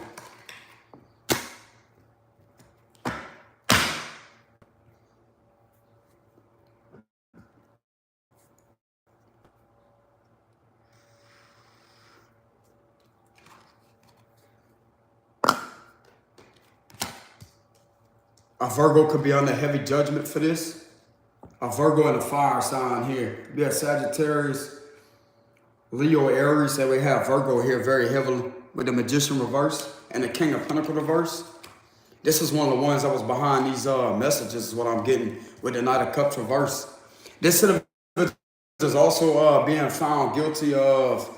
A Virgo could be under heavy judgment for this. A Virgo and a fire sign here. Could be a Sagittarius, Leo, Aries. And we have Virgo here very heavily with the Magician reverse and the King of Pentacles reverse. This is one of the ones that was behind these messages is what I'm getting with the Knight of Cups reverse. This is also being found guilty of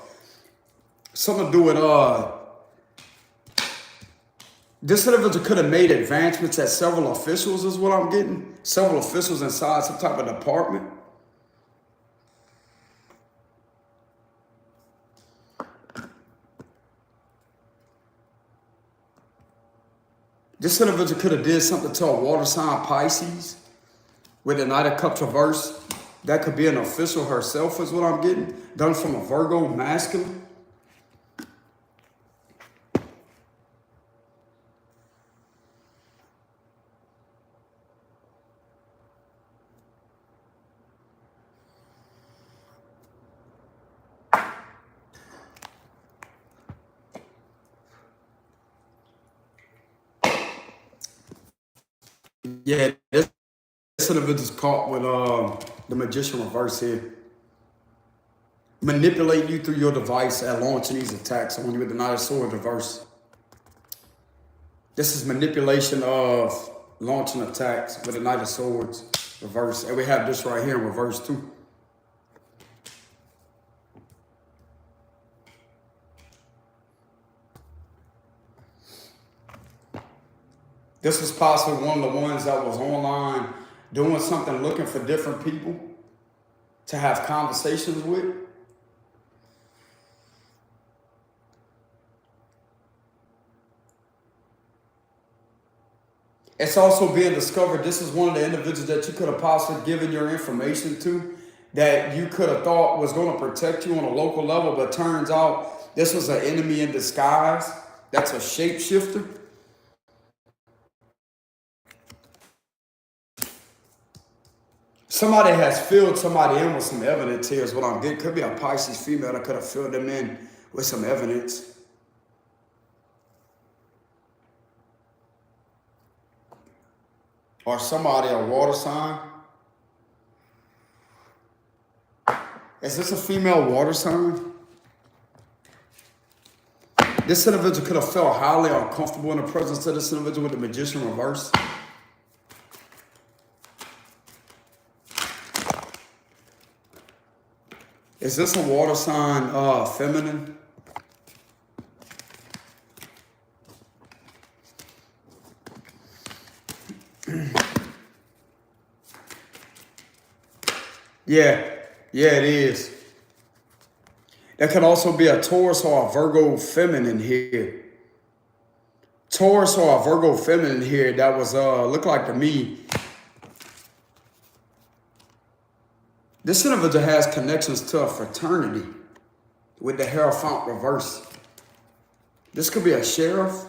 something to do with this individual could have made advancements at several officials is what I'm getting. Several officials inside some type of department. This individual could have did something to a water sign Pisces with the Knight of Cups reverse. That could be an official herself is what I'm getting. Done from a Virgo masculine. Yeah, this individual's caught with the Magician reverse here. Manipulating you through your device and launching these attacks on you with the Knight of Swords reverse. This is manipulation of launching attacks with the Knight of Swords reverse. And we have this right here in reverse too. This was possibly one of the ones that was online doing something, looking for different people to have conversations with. It's also being discovered this is one of the individuals that you could have possibly given your information to that you could have thought was going to protect you on a local level, but turns out this was an enemy in disguise. That's a shapeshifter. Somebody has filled somebody in with some evidence here is what I'm getting. Could be a Pisces female that could have filled them in with some evidence. Or somebody, a water sign. Is this a female water sign? This individual could have felt highly uncomfortable in the presence of this individual with the Magician reverse. Is this a water sign feminine? Yeah, it is. That could also be a Taurus or a Virgo feminine here. Taurus or a Virgo feminine here that was look like to me. This individual has connections to a fraternity with the Hierophant reverse. This could be a sheriff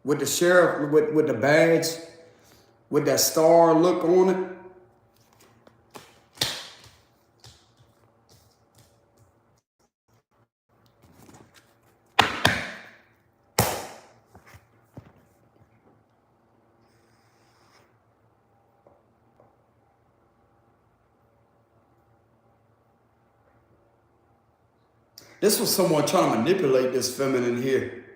with the sheriff, with the badge, with that star look on it. This was someone trying to manipulate this feminine here.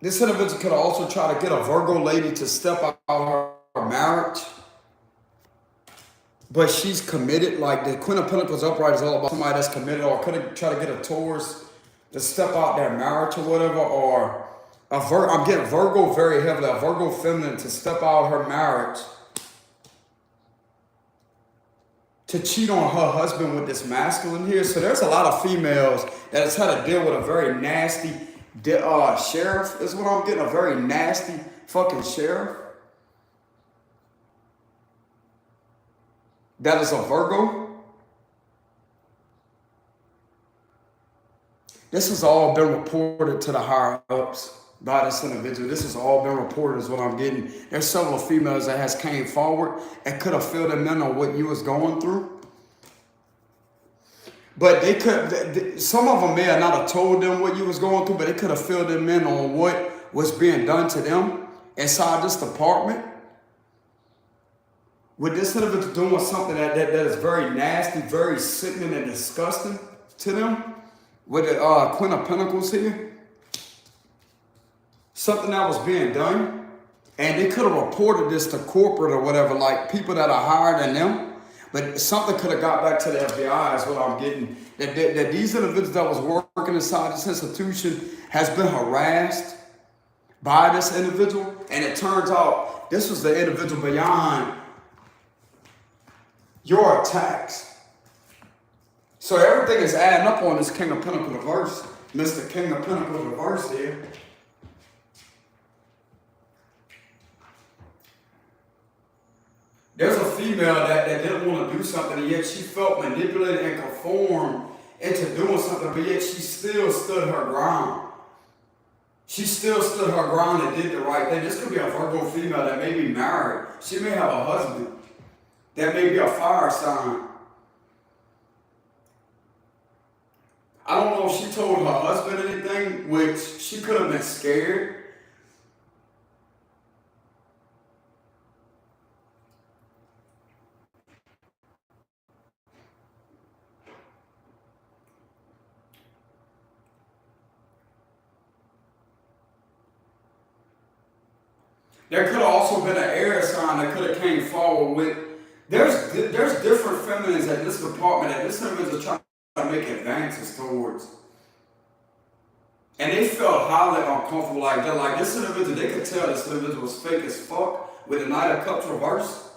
This individual could also try to get a Virgo lady to step out of her marriage. But she's committed. Like the Queen of Pentacles upright is all about somebody that's committed, or could have tried to get a Taurus to step out their marriage or whatever, or I'm getting Virgo very heavily, a Virgo feminine to step out her marriage to cheat on her husband with this masculine here. So there's a lot of females that has had to deal with a very nasty sheriff, is what I'm getting, a very nasty fucking sheriff. That is a Virgo. This has all been reported to the higher ups by this individual. This has all been reported is what I'm getting. There's several females that has came forward and could have filled them in on what you was going through. But they could, some of them may have not have told them what you was going through, but they could have filled them in on what was being done to them inside this department. With this individual doing something that is very nasty, very sickening and disgusting to them, with the Queen of Pentacles here, something that was being done, and they could have reported this to corporate or whatever, like people that are higher than them, but something could have got back to the FBI is what I'm getting, that these individuals that was working inside this institution has been harassed by this individual, and it turns out this was the individual beyond your attacks. So everything is adding up on this King of Pentacles reverse, Mr. King of Pentacles reverse here. There's a female that didn't want to do something, and yet she felt manipulated and conformed into doing something, but yet she still stood her ground. She still stood her ground and did the right thing. This could be a Virgo female that may be married. She may have a husband that may be a fire sign. I don't know if she told her husband anything, which she could have been scared. There could have also been an air sign that could have came forward with. There's different feminines at this department that this individual is trying to make advances towards. And they felt highly uncomfortable like that. Like this individual, they could tell this individual was fake as fuck with the Knight of Cups reverse.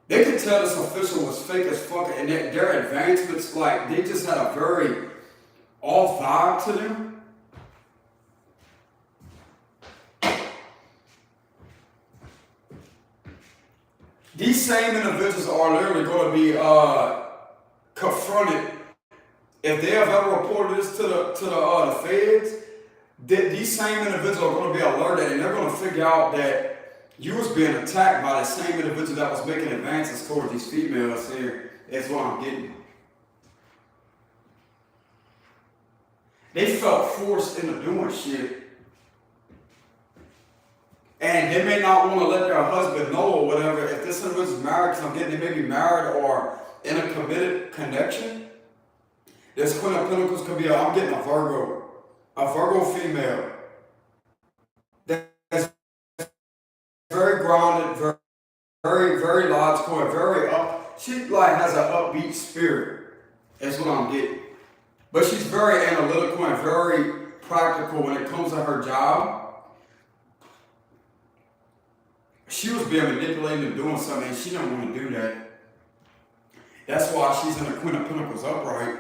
They could tell this official was fake as fuck, and their advancements, like they just had a very off vibe to them. These same individuals are literally going to be confronted if they have ever reported this to the feds. These same individuals are going to be alerted, and they're going to figure out that you was being attacked by the same individual that was making advances towards these females here. Is what I'm getting. They felt forced into doing shit. And they may not want to let their husband know or whatever. If this individual is married, because I'm getting they may be married or in a committed connection. This Queen of Pentacles could be I'm getting a Virgo female. That's very grounded, very, very logical, and very up. She like has an upbeat spirit. That's what I'm getting. But she's very analytical and very practical when it comes to her job. She was being manipulated and doing something, and she didn't want to do that. That's why she's in the Queen of Pentacles upright.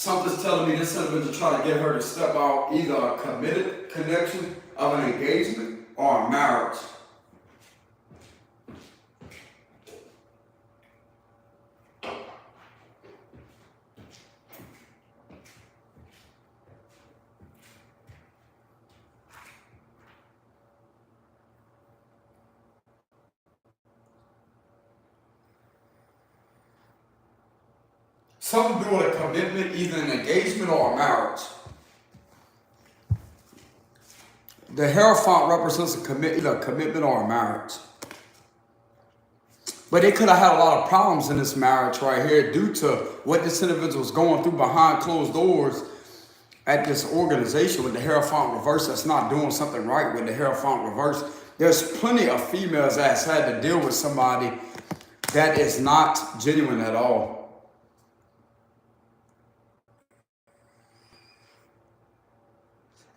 Something's telling me this individual try to get her to step out either a committed connection of an engagement or a marriage. Something to do with a commitment, either an engagement or a marriage. The Hierophant represents either a commitment or a marriage. But they could have had a lot of problems in this marriage right here due to what this individual was going through behind closed doors at this organization with the Hierophant reverse that's not doing something right with the Hierophant reverse. There's plenty of females that's had to deal with somebody that is not genuine at all.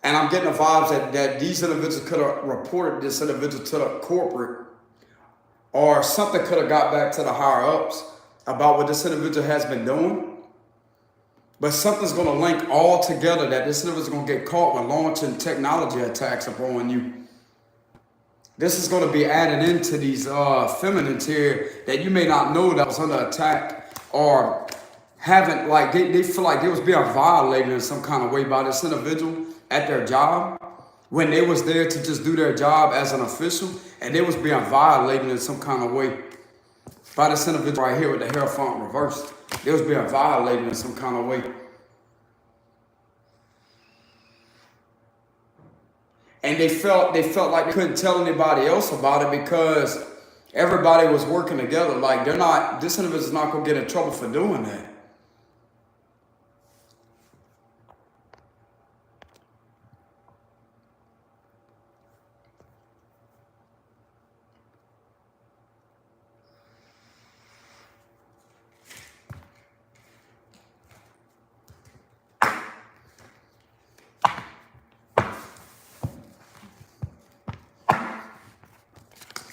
And I'm getting the vibes that these individuals could have reported this individual to the corporate, or something could have got back to the higher ups about what this individual has been doing. But something's going to link all together that this individual is going to get caught when launching technology attacks upon you. This is going to be added into these feminines here that you may not know that was under attack, or haven't, like, they feel like they was being violated in some kind of way by this individual at their job when they was there to just do their job as an official, and they was being violated in some kind of way by this individual right here with the Hierophant reverse. They was being violated in some kind of way. And they felt like they couldn't tell anybody else about it because everybody was working together. Like, this individual's not gonna get in trouble for doing that.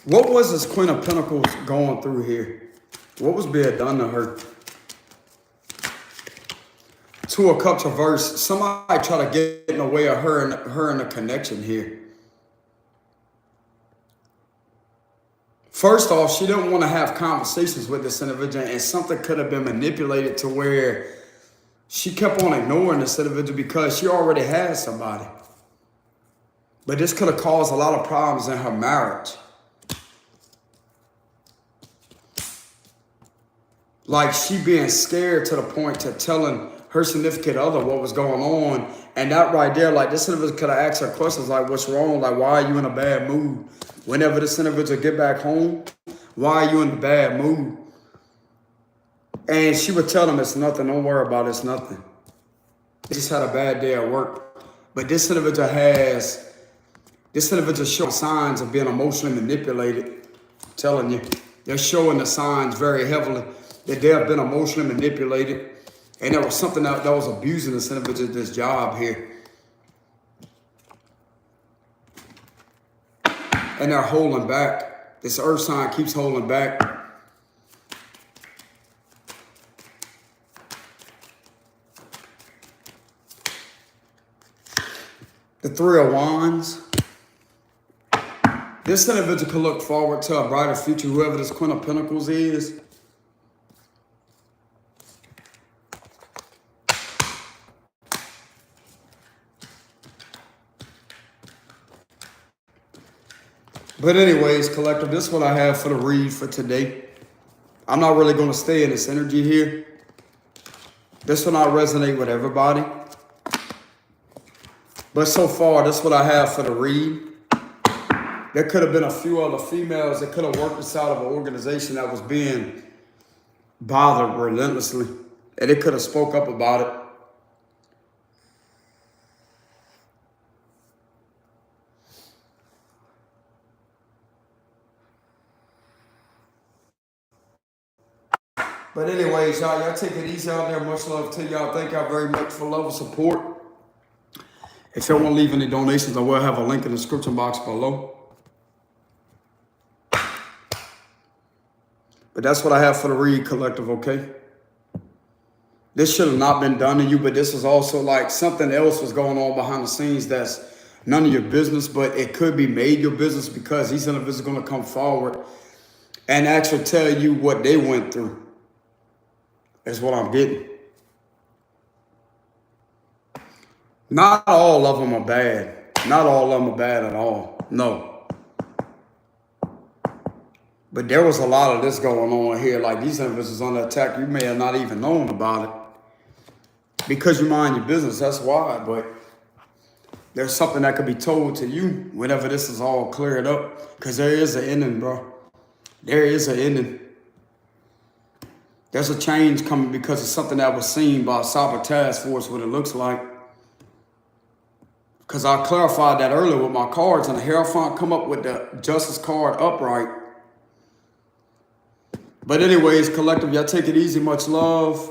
What was this Queen of Pentacles going through here? What was being done to her? Two of Cups reverse. Somebody try to get in the way of her and the connection here. First off, she didn't want to have conversations with this individual, and something could have been manipulated to where she kept on ignoring this individual because she already had somebody. But this could have caused a lot of problems in her marriage. Like, she being scared to the point to telling her significant other what was going on. And that right there, like, this individual could have asked her questions like, what's wrong? Like, why are you in a bad mood? Whenever this individual get back home, why are you in a bad mood? And she would tell them it's nothing. Don't worry about it. It's nothing. They just had a bad day at work. But this individual showing signs of being emotionally manipulated. I'm telling you, they're showing the signs very heavily that they have been emotionally manipulated, and there was something that was abusing this individual, this job here. And they're holding back. This earth sign keeps holding back. The Three of Wands. This individual could look forward to a brighter future, whoever this Queen of Pentacles is. But anyways, collective, this is what I have for the read for today. I'm not really going to stay in this energy here. This will not resonate with everybody. But so far, this is what I have for the read. There could have been a few other females that could have worked this out of an organization that was being bothered relentlessly. And they could have spoke up about it. But anyways, y'all take it easy out there. Much love to y'all. Thank y'all very much for love and support. If y'all want to leave any donations, I will have a link in the description box below. But that's what I have for the read, collective, okay? This should have not been done to you, but this was also like something else was going on behind the scenes that's none of your business, but it could be made your business because these individuals are going to come forward and actually tell you what they went through. Is what I'm getting. Not all of them are bad. Not all of them are bad at all. No. But there was a lot of this going on here. Like these individuals under attack, you may have not even known about it. Because you mind your business, that's why. But there's something that could be told to you whenever this is all cleared up. Because there is an ending, bro. There is an ending. There's a change coming because of something that was seen by a cyber task force, what it looks like. Because I clarified that earlier with my cards, and the Hierophant come up with the Justice card upright. But anyways, collective, y'all take it easy. Much love.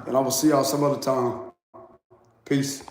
And I will see y'all some other time. Peace.